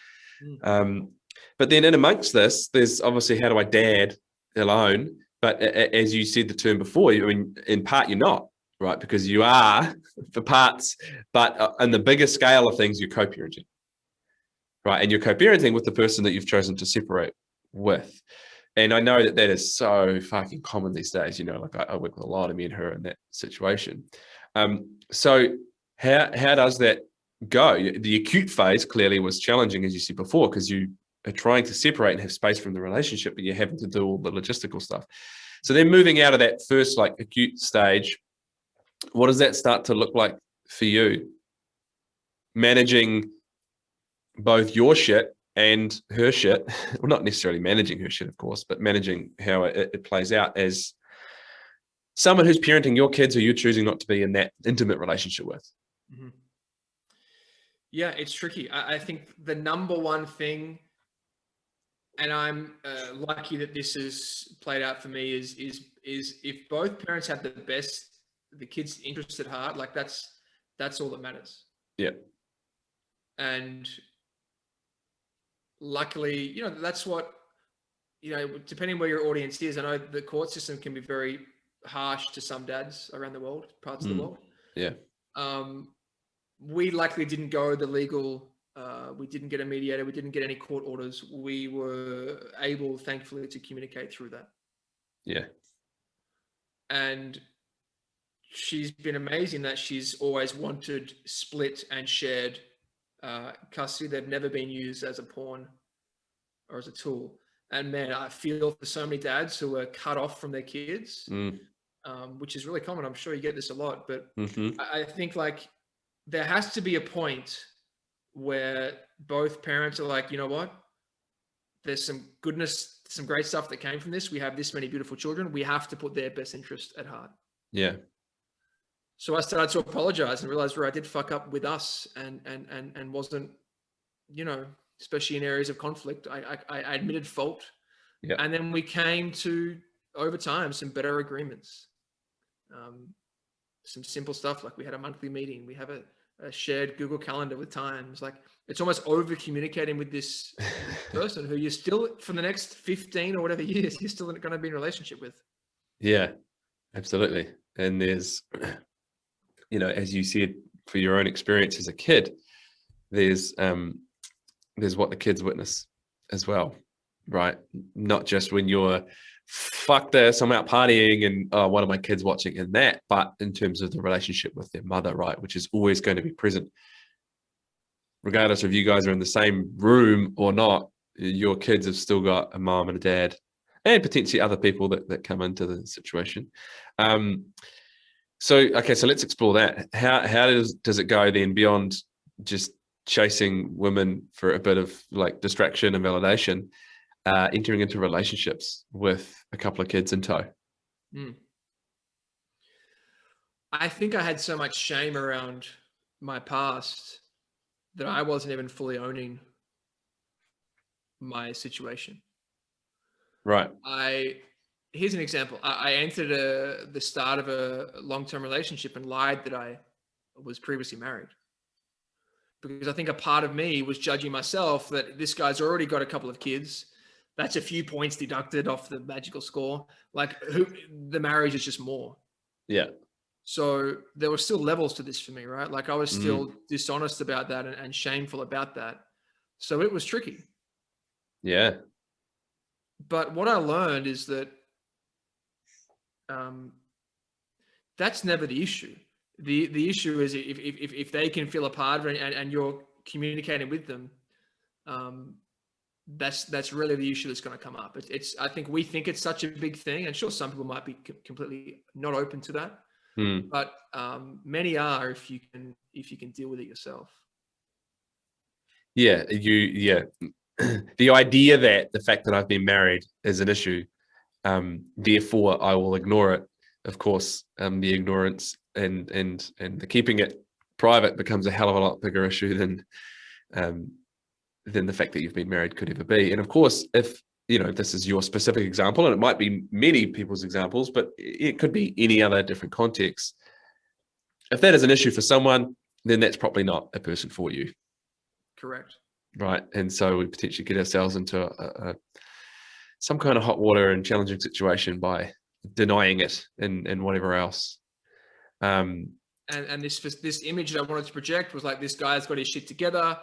But then in amongst this, there's obviously, how do I dad alone? But as you said the term before, I mean, in part you're not. Right, because you are for parts, but on the bigger scale of things, you're co-parenting, right? And you're co-parenting with the person that you've chosen to separate with. And I know that is so fucking common these days. You know, like I work with a lot of men who are in that situation. So how does that go? The acute phase clearly was challenging, as you said before, because you are trying to separate and have space from the relationship, but you're having to do all the logistical stuff. So then moving out of that first like acute stage, what does that start to look like for you? Managing both your shit and her shit. Well, not necessarily managing her shit, of course, but managing how it plays out as someone who's parenting your kids who you're choosing not to be in that intimate relationship with. Yeah, it's tricky. I think the number one thing, and I'm lucky that this has played out for me, is if both parents have the kid's interest at heart, like that's all that matters. Yeah. And luckily, you know, that's what, you know, depending where your audience is, I know the court system can be very harsh to some dads around the world, parts of the world. Yeah. We luckily didn't go the legal, we didn't get a mediator, we didn't get any court orders. We were able, thankfully, to communicate through that. Yeah. And she's been amazing that she's always wanted split and shared custody. They've never been used as a pawn or as a tool. And man, I feel for so many dads who are cut off from their kids, which is really common. I'm sure you get this a lot, but I think like there has to be a point where both parents are like, you know what? There's some goodness, some great stuff that came from this. We have this many beautiful children. We have to put their best interest at heart. Yeah. So I started to apologize and realized where I did fuck up with us and wasn't, you know, especially in areas of conflict, I admitted fault. Yeah. And then we came to, over time, some better agreements. Some simple stuff, like we had a monthly meeting. We have a shared Google Calendar with times. Like it's almost over communicating with this person who you're still, for the next 15 or whatever years, you're still going to be in a relationship with. Yeah, absolutely. And there's, you know, as you said, for your own experience as a kid, there's what the kids witness as well, right? Not just when you're, fuck this, I'm out partying and what are my kids watching in that, but in terms of the relationship with their mother, right? Which is always going to be present. Regardless of you guys are in the same room or not, your kids have still got a mom and a dad and potentially other people that come into the situation. So let's explore that. How does it go then beyond just chasing women for a bit of like distraction and validation, entering into relationships with a couple of kids in tow? I think I had so much shame around my past that I wasn't even fully owning my situation. Right. Here's an example. I entered the start of a long-term relationship and lied that I was previously married, because I think a part of me was judging myself that this guy's already got a couple of kids. That's a few points deducted off the magical score. Like, the marriage is just more. Yeah. So there were still levels to this for me, right? Like, I was still dishonest about that and shameful about that. So it was tricky. Yeah. But what I learned is that that's never the issue. The issue is if they can feel a part of it and you're communicating with them, that's really the issue that's going to come up. I think we think it's such a big thing, and sure, some people might be completely not open to that, but many are if you can deal with it yourself. Yeah, the idea that the fact that I've been married is an issue, therefore I will ignore it. Of course, the ignorance and the keeping it private becomes a hell of a lot bigger issue than the fact that you've been married could ever be. And of course, if this is your specific example, and it might be many people's examples, but it could be any other different context. If that is an issue for someone, then that's probably not a person for you. Correct. Right. And so we potentially get ourselves into some kind of hot water and challenging situation by denying it and whatever else. And this image that I wanted to project was like, this guy's got his shit together.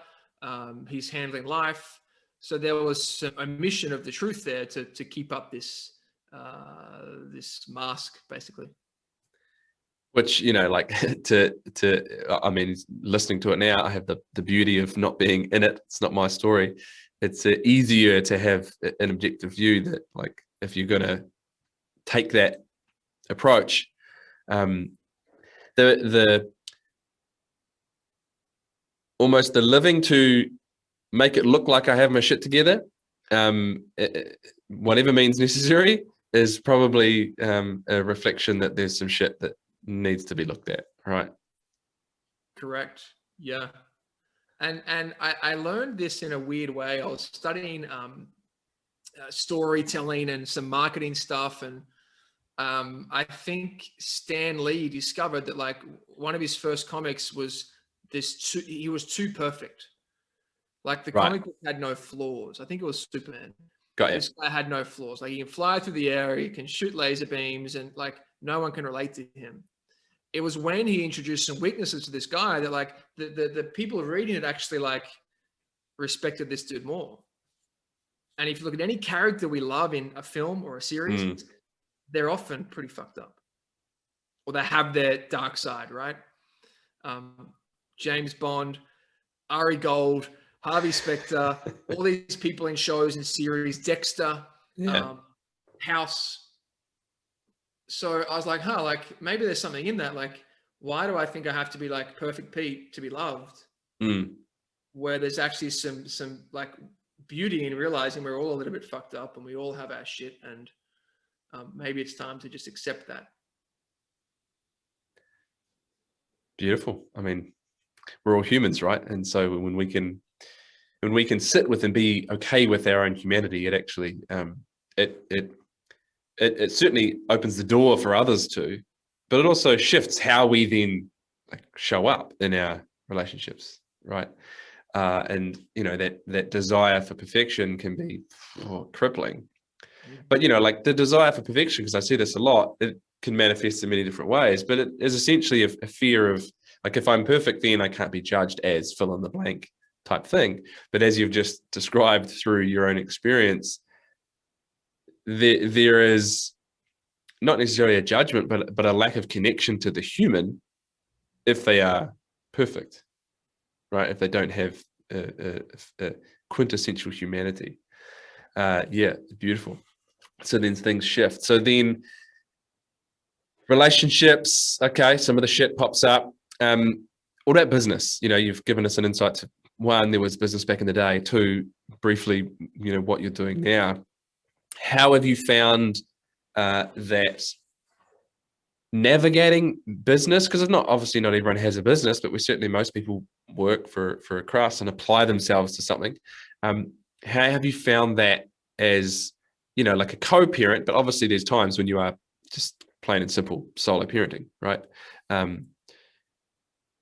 He's handling life. So there was some omission of the truth there to keep up this mask, basically. Which, listening to it now, I have the beauty of not being in it. It's not my story. It's easier to have an objective view that, like, if you're going to take that approach, the almost the living to make it look like I have my shit together, whatever means necessary, is probably a reflection that there's some shit that needs to be looked at, right? Correct. Yeah. And I learned this in a weird way. I was studying storytelling and some marketing stuff, and I think Stan Lee discovered that, like, one of his first comics was he was too perfect. Like, the comic book had no flaws. I think it was Superman. This guy had no flaws. Like, he can fly through the air, he can shoot laser beams, and like no one can relate to him. It was when he introduced some weaknesses to this guy that, like, the people reading it actually, like, respected this dude more. And if you look at any character we love in a film or a series, they're often pretty fucked up, or they have their dark side, right? James Bond, Ari Gold, Harvey Specter, all these people in shows and series, Dexter, House. So I was like, like, maybe there's something in that. Like, why do I think I have to be like Perfect Pete to be loved? Where there's actually some like beauty in realizing we're all a little bit fucked up and we all have our shit, and maybe it's time to just accept that. Beautiful. I mean, we're all humans, right? And so when we can sit with and be okay with our own humanity, it actually it certainly opens the door for others too, but it also shifts how we then, like, show up in our relationships, right? And that desire for perfection can be crippling. But like the desire for perfection, because I see this a lot, it can manifest in many different ways. But it is essentially a fear of, like, if I'm perfect, then I can't be judged as fill in the blank type thing. But as you've just described through your own experience, there is not necessarily a judgment, but a lack of connection to the human if they are perfect, right? If they don't have a quintessential humanity. Beautiful. So then things shift. So then relationships, okay, some of the shit pops up. What about business? You've given us an insight to, one, there was business back in the day. Two, briefly, what you're doing now. How have you found that navigating business? Because it's not, obviously not everyone has a business, but most people work for a crust and apply themselves to something. How have you found that as, like a co-parent, but obviously there's times when you are just plain and simple solo parenting, right? How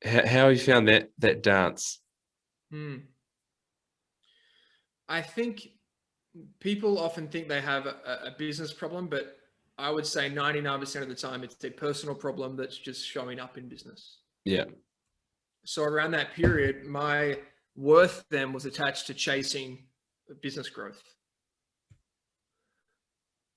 have you found that dance? I think people often think they have a business problem, but I would say 99% of the time it's a personal problem that's just showing up in business. Yeah. So around that period, my worth then was attached to chasing business growth.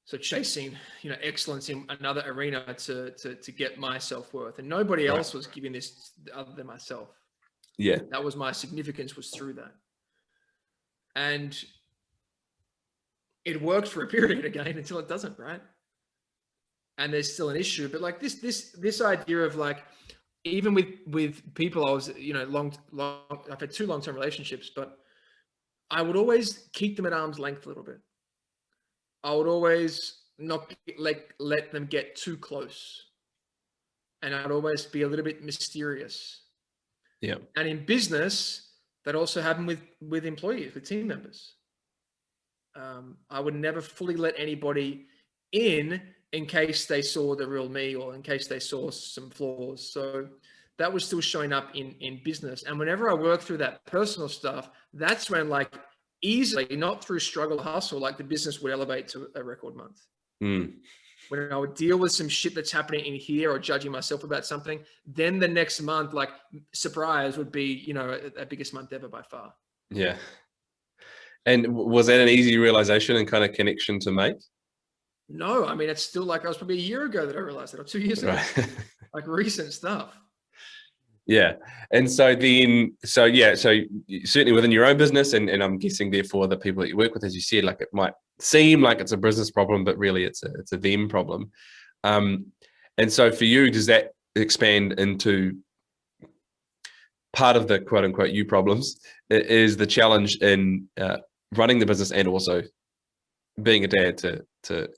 So chasing, excellence in another arena to get my self-worth, and nobody else was giving this other than myself. Yeah, that was my significance, was through that, and it worked for a period again until it doesn't, right? And there's still an issue, but like this idea of like, even with people I was, I've had 2 long-term relationships, but I would always keep them at arm's length a little bit. I would always not let them get too close. And I'd always be a little bit mysterious. Yeah. And in business, that also happened with employees, with team members. I would never fully let anybody in case they saw the real me, or in case they saw some flaws. So that was still showing up in business. And whenever I worked through that personal stuff, that's when, like, easily, not through struggle or hustle, like the business would elevate to a record month. When I would deal with some shit that's happening in here, or judging myself about something, then the next month, like, surprise, would be, a biggest month ever by far. Yeah. And was that an easy realization and kind of connection to make? No, I mean, it's still like, I was probably a year ago that I realized it, or 2 years ago, like recent stuff. Yeah. And so certainly within your own business, and I'm guessing therefore the people that you work with, as you said, like, it might seem like it's a business problem, but really it's a them problem. And so for you, does that expand into part of the quote unquote you problems is the challenge in running the business and also being a dad to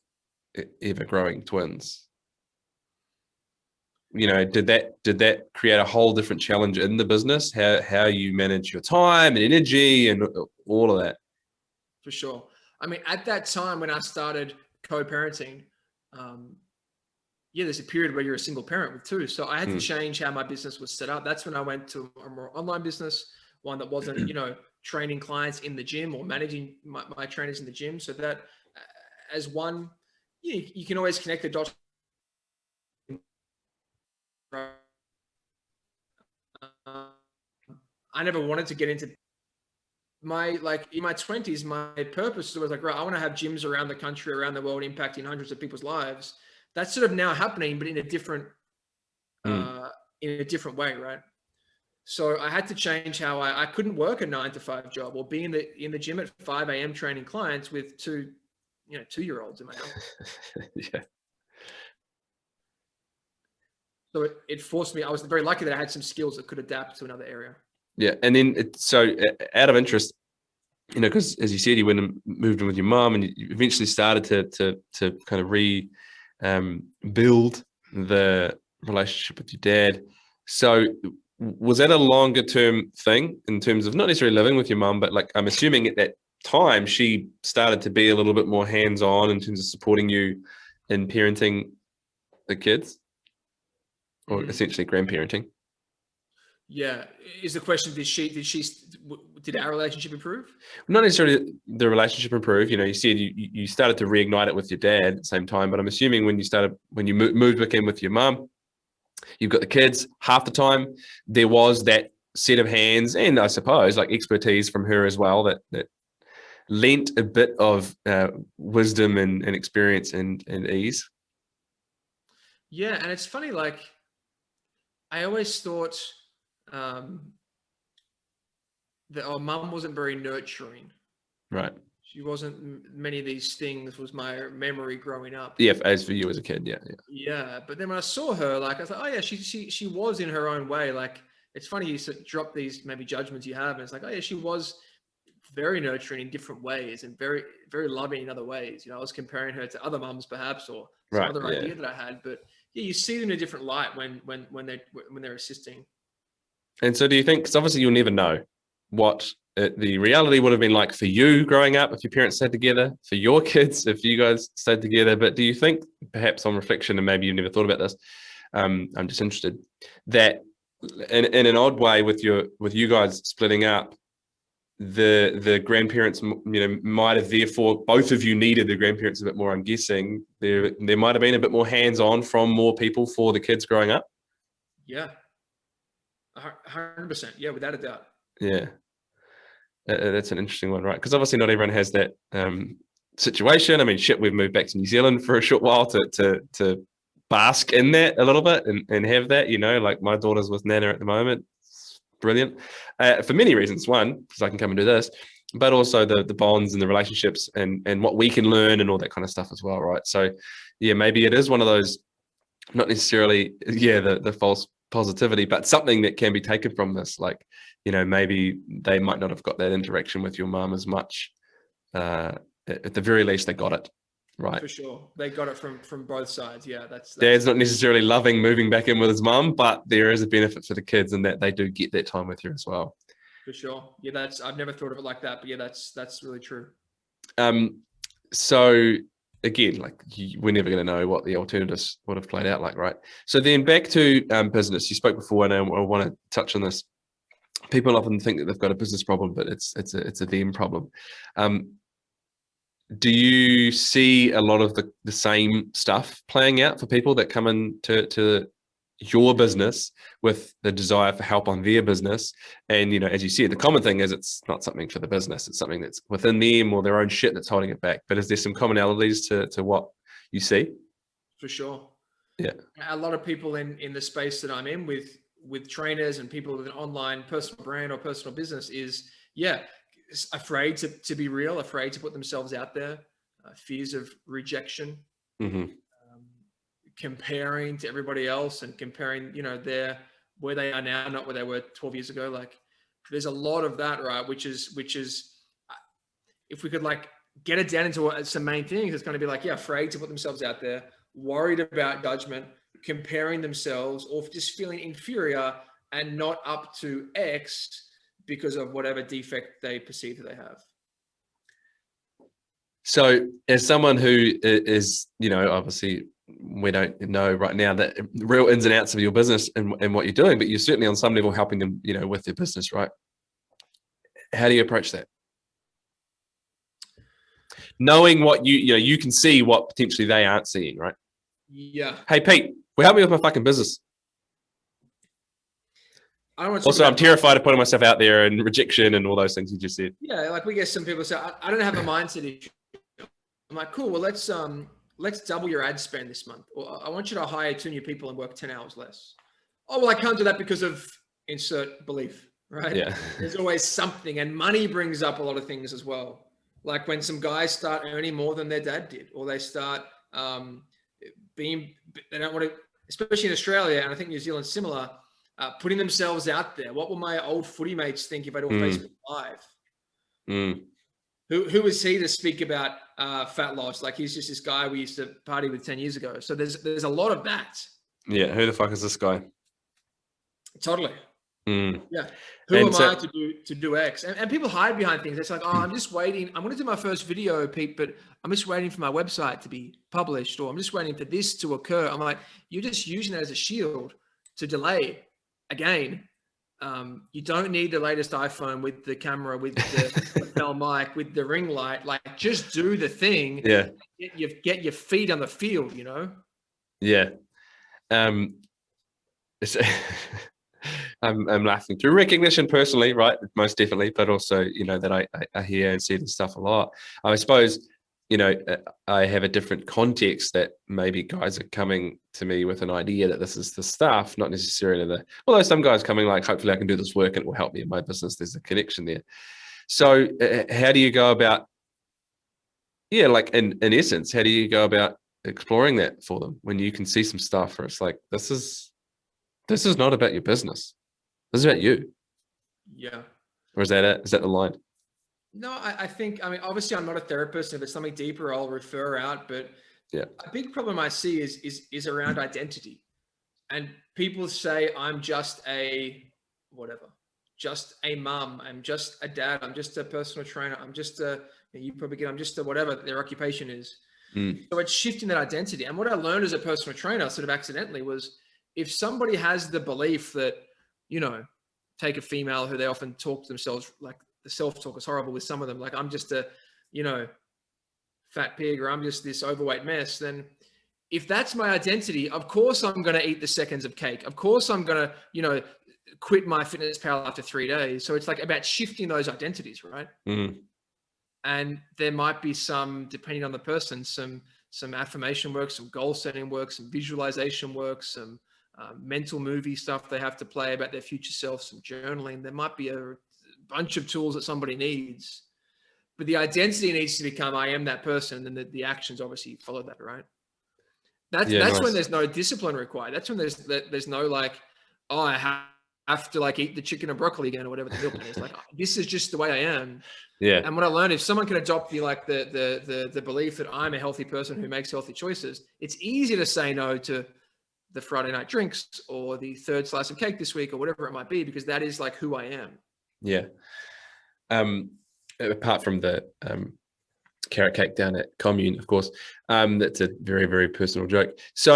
ever growing twins? Did that create a whole different challenge in the business? How you manage your time and energy and all of that? For sure. I mean, at that time when I started co-parenting, there's a period where you're a single parent with 2. So I had to change how my business was set up. That's when I went to a more online business, one that wasn't, training clients in the gym or managing my trainers in the gym. So that as one, you can always connect the dots. I never wanted to get into in my 20s. My purpose was like, right, I want to have gyms around the country, around the world, impacting hundreds of people's lives. That's sort of now happening, but in a different way, right? So I had to change how I couldn't work a 9-to-5 job, or be in the gym at 5 a.m. training clients with 2 2-year-olds in my house. Yeah. So it forced me. I was very lucky that I had some skills that could adapt to another area. Yeah. And then out of interest, because as you said, you went and moved in with your mom, and you eventually started to kind of build the relationship with your dad. So was that a longer term thing in terms of not necessarily living with your mom, but like, I'm assuming at that time she started to be a little bit more hands-on in terms of supporting you in parenting the kids, or essentially grandparenting? Yeah. Is the question, did our relationship improve? Not necessarily the relationship improve. You said you started to reignite it with your dad at the same time, but I'm assuming when you moved back in with your mum, you've got the kids half the time. There was that set of hands, and I suppose like expertise from her as well, that lent a bit of wisdom and experience and ease. Yeah. And it's funny, like, I always thought that our mum wasn't very nurturing. Right. She wasn't many of these things was my memory growing up. Yeah, as for you as a kid, yeah. Yeah, but then when I saw her, like I was like, oh yeah, she was in her own way. Like it's funny you drop these maybe judgments you have, and it's like, oh yeah, she was very nurturing in different ways and very very loving in other ways. I was comparing her to other mums perhaps or some other idea that I had, but yeah, you see them in a different light when they're assisting. And so, do you think? Because obviously, you'll never know what the reality would have been like for you growing up if your parents stayed together, for your kids if you guys stayed together. But do you think, perhaps on reflection, and maybe you've never thought about this, I'm just interested, that in an odd way with you guys splitting up, the grandparents, might have therefore both of you needed the grandparents a bit more. I'm guessing there might have been a bit more hands-on from more people for the kids growing up. Yeah, 100%. Yeah, without a doubt. Yeah. That's an interesting one, right? Because obviously not everyone has that situation. I mean, we've moved back to New Zealand for a short while to bask in that a little bit and have that, like my daughter's with Nana at the moment. It's brilliant. For many reasons. One, because I can come and do this, but also the bonds and the relationships and what we can learn and all that kind of stuff as well, right? So yeah, maybe it is one of those, not necessarily, the false positivity, but something that can be taken from this. Like, maybe they might not have got that interaction with your mum as much. At the very least, they got it, right? For sure. They got it from both sides. Yeah, that's Dad's not necessarily loving moving back in with his mum, but there is a benefit for the kids in that they do get that time with you as well. For sure. Yeah, I've never thought of it like that, but yeah, that's really true. So again, like we're never going to know what the alternatives would have played out like, right? So then back to business. You spoke before, and I want to touch on this. People often think that they've got a business problem, but it's a them problem. Do you see a lot of the same stuff playing out for people that come into your business with the desire for help on their business? And, as you said, the common thing is it's not something for the business. It's something that's within them or their own shit that's holding it back. But is there some commonalities to what you see? For sure. Yeah. A lot of people in the space that I'm in with trainers and people with an online personal brand or personal business is, afraid to be real, afraid to put themselves out there, fears of rejection, comparing to everybody else and comparing, where they are now, not where they were 12 years ago. Like there's a lot of that, right? Which is if we could like get it down into some main things, it's going to be like, afraid to put themselves out there, worried about judgment, comparing themselves, or just feeling inferior and not up to X because of whatever defect they perceive that they have. So as someone who is, obviously we don't know right now the real ins and outs of your business and what you're doing, but you're certainly on some level helping them, with their business, right? How do you approach that? Knowing what you can see what potentially they aren't seeing, right? Yeah. Hey, Pete, help me with my fucking business. I'm terrified of putting myself out there and rejection and all those things you just said. Yeah, like we get some people say, I don't have a mindset issue. I'm like, cool. Well, let's double your ad spend this month. Or I want you to hire 2 new people and work 10 hours less. Oh, well, I can't do that because of insert belief, right? Yeah. There's always something, and money brings up a lot of things as well. Like when some guys start earning more than their dad did, or they start they don't want to, especially in Australia, and I think New Zealand's similar. Putting themselves out there. What will my old footy mates think if I do a Facebook Live? Who is he to speak about fat loss? Like he's just this guy we used to party with 10 years ago. So there's a lot of that. Yeah. Who the fuck is this guy? Totally. Yeah. Who am I to do X? And people hide behind things. It's like, oh, I'm just waiting. I'm going to do my first video, Pete, but I'm just waiting for my website to be published, or I'm just waiting for this to occur. I'm like, you're just using it as a shield to delay. Again, you don't need the latest iPhone with the camera, with the lapel mic, with the ring light. Like, just do the thing. Yeah. Get your feet on the field, Yeah. I'm laughing through recognition personally, right? Most definitely, but also, that I hear and see this stuff a lot. I suppose, I have a different context that maybe guys are coming to me with an idea that this is the stuff, not necessarily although some guys coming like, hopefully I can do this work and it will help me in my business. There's a connection there. So how do you go about yeah, like in essence, how do you go about exploring that for them when you can see some stuff where it's like, this is not about your business. This is about you. Yeah. Or is that it? Is that the line? No, I think, I mean, obviously I'm not a therapist. If it's something deeper, I'll refer out. But Yeah. a big problem I see is around identity. And people say, I'm just a whatever, just a mum. I'm just a dad. I'm just a personal trainer. I'm just you probably get, I'm just a whatever their occupation is. So it's shifting that identity. And what I learned as a personal trainer sort of accidentally was, if somebody has the belief that, take a female who they often talk to themselves, like the self-talk is horrible with some of them, like I'm just a, fat pig, or I'm just this overweight mess, then if that's my identity, of course I'm going to eat the seconds of cake. Of course I'm going to, quit my fitness pal after 3 days. So it's like about shifting those identities, right? Mm. And there might be some, depending on the person, some affirmation work, some goal setting work, some visualization work, some mental movie stuff they have to play about their future self, some journaling. There might be a bunch of tools that somebody needs, but the identity needs to become, I am that person. And then the actions obviously follow that, right? That's nice. when there's no discipline required. That's when there's no like, oh, I have to like eat the chicken and broccoli again or whatever the meal plan is. Like, this is just the way I am. Yeah. And what I learned, if someone can adopt the belief that I'm a healthy person who makes healthy choices, it's easy to say no to the Friday night drinks or the third slice of cake this week or whatever it might be, because that is like who I am. Yeah. Apart from the carrot cake down at Commune, of course, that's a very, very personal joke. So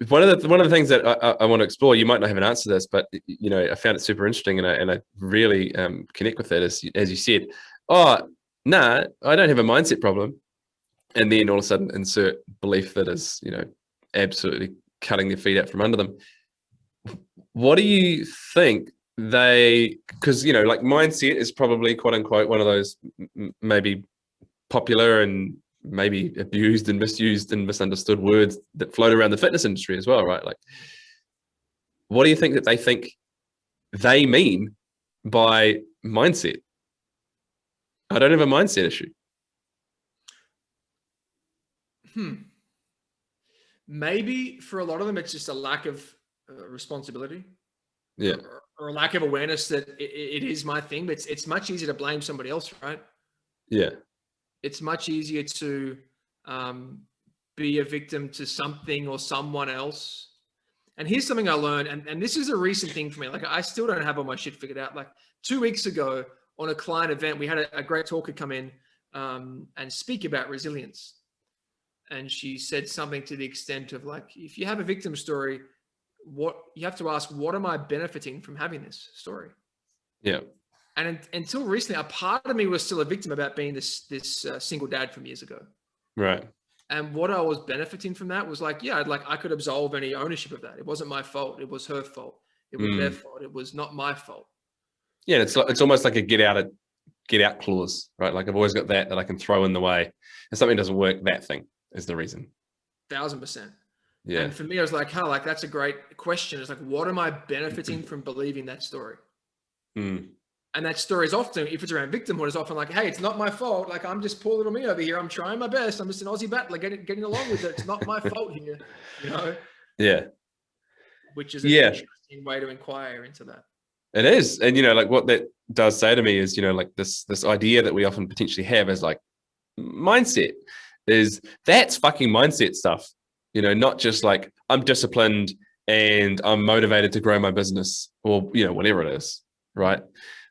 one of the things that I want to explore, you might not have an answer to this, but I found it super interesting, and I really connect with it. As you said, I don't have a mindset problem, and then all of a sudden insert belief that is absolutely cutting their feet out from under them. What do you think because like mindset is probably quote unquote one of those maybe popular and maybe abused and misused and misunderstood words that float around the fitness industry as well, right? Like, what do you think that they mean by mindset? I don't have a mindset issue. Maybe for a lot of them, it's just a lack of responsibility. Yeah. Or a lack of awareness that it is my thing, but it's much easier to blame somebody else, right? Yeah. It's much easier to be a victim to something or someone else. And here's something I learned, and this is a recent thing for me. Like, I still don't have all my shit figured out. Like 2 weeks ago on a client event, we had a great talker come in and speak about resilience. And she said something to the extent of like, if you have a victim story, what you have to ask, what am I benefiting from having this story? Yeah. And until recently, a part of me was still a victim about being this single dad from years ago. Right. And what I was benefiting from that was like, yeah, I could absolve any ownership of that. It wasn't my fault. It was her fault. It was their fault. It was not my fault. Yeah, it's almost like a get out clause, right? Like, I've always got that I can throw in the way. If something doesn't work, that thing is the reason. 1000%. Yeah. And for me, I was like, like, that's a great question. It's like, what am I benefiting from believing that story? And that story is often, if it's around victimhood, is often like, hey, it's not my fault. Like, I'm just poor little me over here. I'm trying my best. I'm just an Aussie battler getting along with it. It's not my fault here, Yeah. Which is an interesting way to inquire into that. It is. And, like, what that does say to me is, like this idea that we often potentially have is like mindset that's fucking mindset stuff, not just like I'm disciplined and I'm motivated to grow my business or, whatever it is. Right.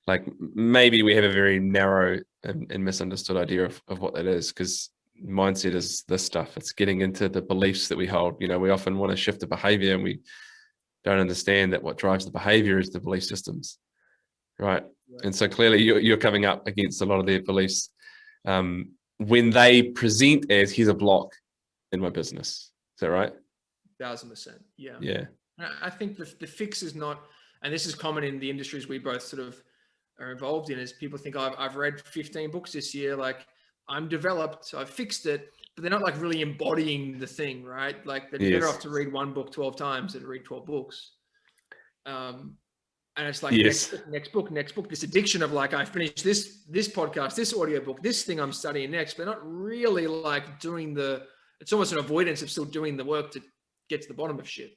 Like, maybe we have a very narrow and misunderstood idea of what that is, because mindset is this stuff. It's getting into the beliefs that we hold. We often want to shift the behavior, and we don't understand that what drives the behavior is the belief systems. Right. And so clearly you're coming up against a lot of their beliefs when they present as, here's a block in my business. Is that right? 1000%. Yeah. Yeah. I think the fix is not, and this is common in the industries we both sort of are involved in, is people think, I've read 15 books this year. Like, I'm developed, I've fixed it, but they're not like really embodying the thing, right? Like, they're better off to read one book 12 times than to read 12 books. And it's like Yes. next book. This addiction of like, I finished this podcast, this audiobook, this thing I'm studying next, but not really like doing it's almost an avoidance of still doing the work to get to the bottom of shit.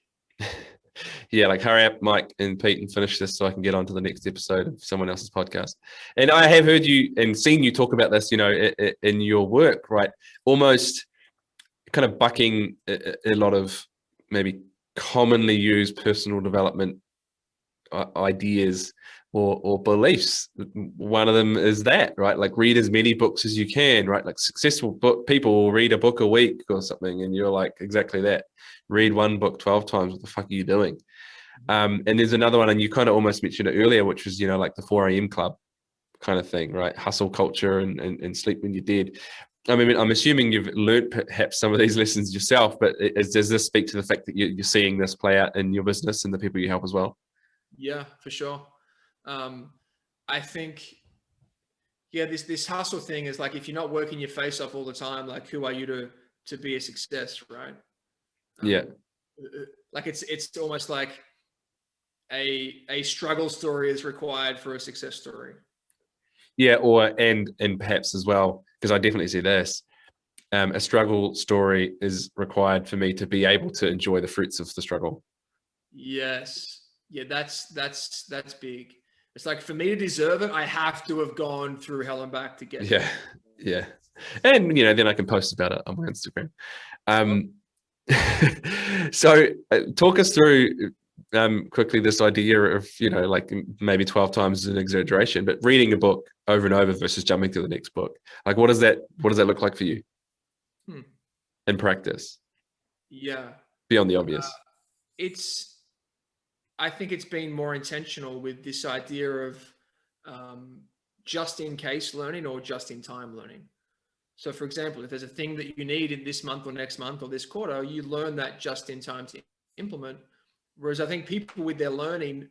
Yeah, like hurry up, Mike and Pete, and finish this so I can get on to the next episode of someone else's podcast. And I have heard you and seen you talk about this, in your work, right? Almost kind of bucking a lot of maybe commonly used personal development ideas or beliefs. One of them is that, right? Like read as many books as you can, right? Like successful people will read a book a week or something, and you're like, exactly that. Read one book 12 times. What the fuck are you doing? And there's another one, and you kind of almost mentioned it earlier, which was, like the 4 a.m. club kind of thing, right? Hustle culture and sleep when you're dead. I mean, I'm assuming you've learned perhaps some of these lessons yourself, but does this speak to the fact that you're seeing this play out in your business and the people you help as well? Yeah, for sure. I think, this hustle thing is like, if you're not working your face off all the time, like who are you to be a success, right? Yeah. Like it's almost like a struggle story is required for a success story. Yeah, and perhaps as well, because I definitely see this, a struggle story is required for me to be able to enjoy the fruits of the struggle. Yes. Yeah, that's big. It's like, for me to deserve it, I have to have gone through hell and back to get it. Yeah. And, then I can post about it on my Instagram. So talk us through quickly this idea of, like maybe 12 times is an exaggeration, but reading a book over and over versus jumping to the next book. Like, what does that look like for you in practice? Yeah. Beyond the obvious. I think it's been more intentional with this idea of just in case learning or just in time learning. So for example, if there's a thing that you need in this month or next month or this quarter, you learn that just in time to implement. Whereas I think people with their learning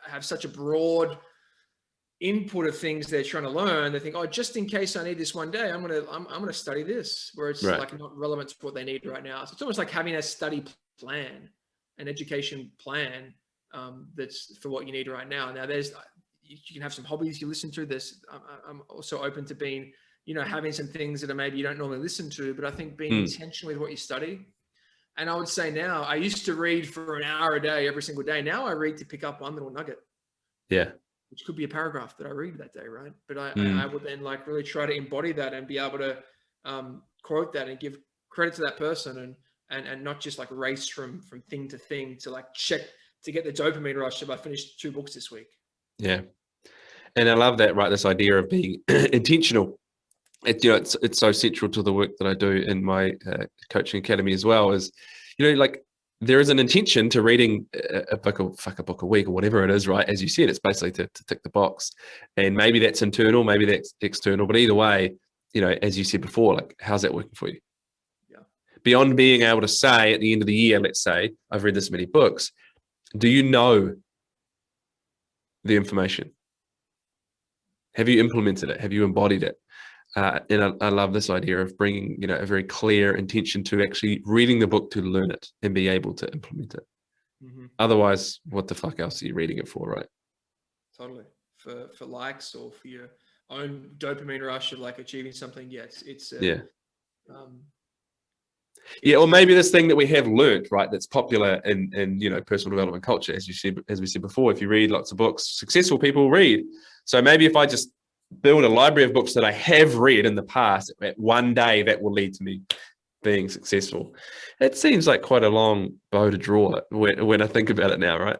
have such a broad input of things they're trying to learn. They think, oh, just in case I need this one day, I'm gonna study this, where it's right. like not relevant to what they need right now. So it's almost like having a study plan, an education plan that's for what you need right now. Now you can have some hobbies you listen to. I'm also open to being, having some things that are maybe you don't normally listen to, but I think being intentional with what you study. And I would say now, I used to read for an hour a day, every single day. Now I read to pick up one little nugget. Yeah. Which could be a paragraph that I read that day, right? But I would then like really try to embody that and be able to quote that and give credit to that person and not just like race from thing to thing to like check to get the dopamine rush if I finished 2 books this week. Yeah. And I love that, right? This idea of being intentional. It's so central to the work that I do in my coaching academy as well, is, like there is an intention to reading a book a week or whatever it is, right? As you said, it's basically to tick the box, and maybe that's internal, maybe that's external, but either way, as you said before, like how's that working for you? Yeah. Beyond being able to say at the end of the year, let's say I've read this many books, do you know the information? Have you implemented it? Have you embodied it? And I love this idea of bringing, a very clear intention to actually reading the book to learn it and be able to implement it. Mm-hmm. Otherwise, what the fuck else are you reading it for, right? Totally. For likes or for your own dopamine rush of like achieving something. Yes, or maybe this thing that we have learned, right, that's popular in personal development culture, as we said before. If you read lots of books, successful people read. So maybe if I just build a library of books that I have read in the past, one day that will lead to me being successful. It seems like quite a long bow to draw when I think about it now, right?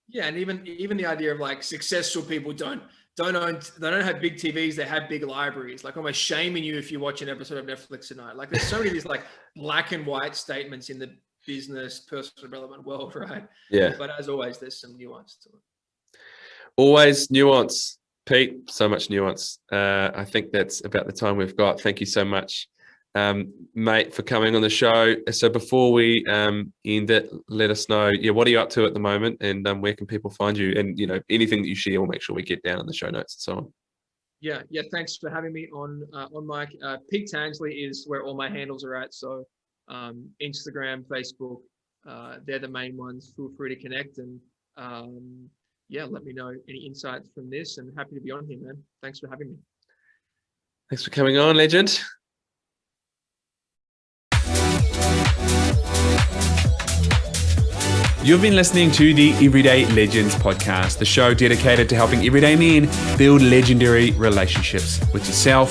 Yeah, and even the idea of like successful people don't have big TVs, they have big libraries, like almost shaming you if you watch an episode of Netflix tonight. Like there's so many of these like black and white statements in the business, personal development world, right? Yeah. But as always, there's some nuance to it. Always nuance. Pete, so much nuance. I think that's about the time we've got. Thank you so much, mate, for coming on the show. So before we end it, let us know, what are you up to at the moment, and where can people find you? And anything that you share, we'll make sure we get down in the show notes and so on. Yeah. Thanks for having me on Mike. Pete Tansley is where all my handles are at. So Instagram, Facebook, they're the main ones. Feel free to connect, and let me know any insights from this, and happy to be on here, man. Thanks for having me. Thanks for coming on, legend. You've been listening to the Everyday Legends podcast, the show dedicated to helping everyday men build legendary relationships with yourself,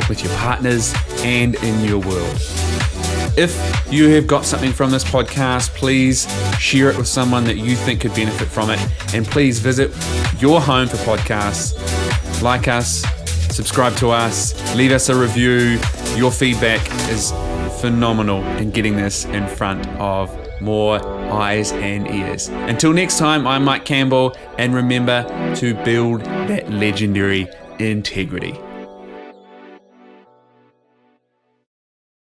with your partners, and in your world. If you have got something from this podcast, please share it with someone that you think could benefit from it. And please visit your home for podcasts. Like us, subscribe to us, leave us a review. Your feedback is phenomenal in getting this in front of more eyes and ears. Until next time, I'm Mike Campbell, and remember to build that legendary integrity.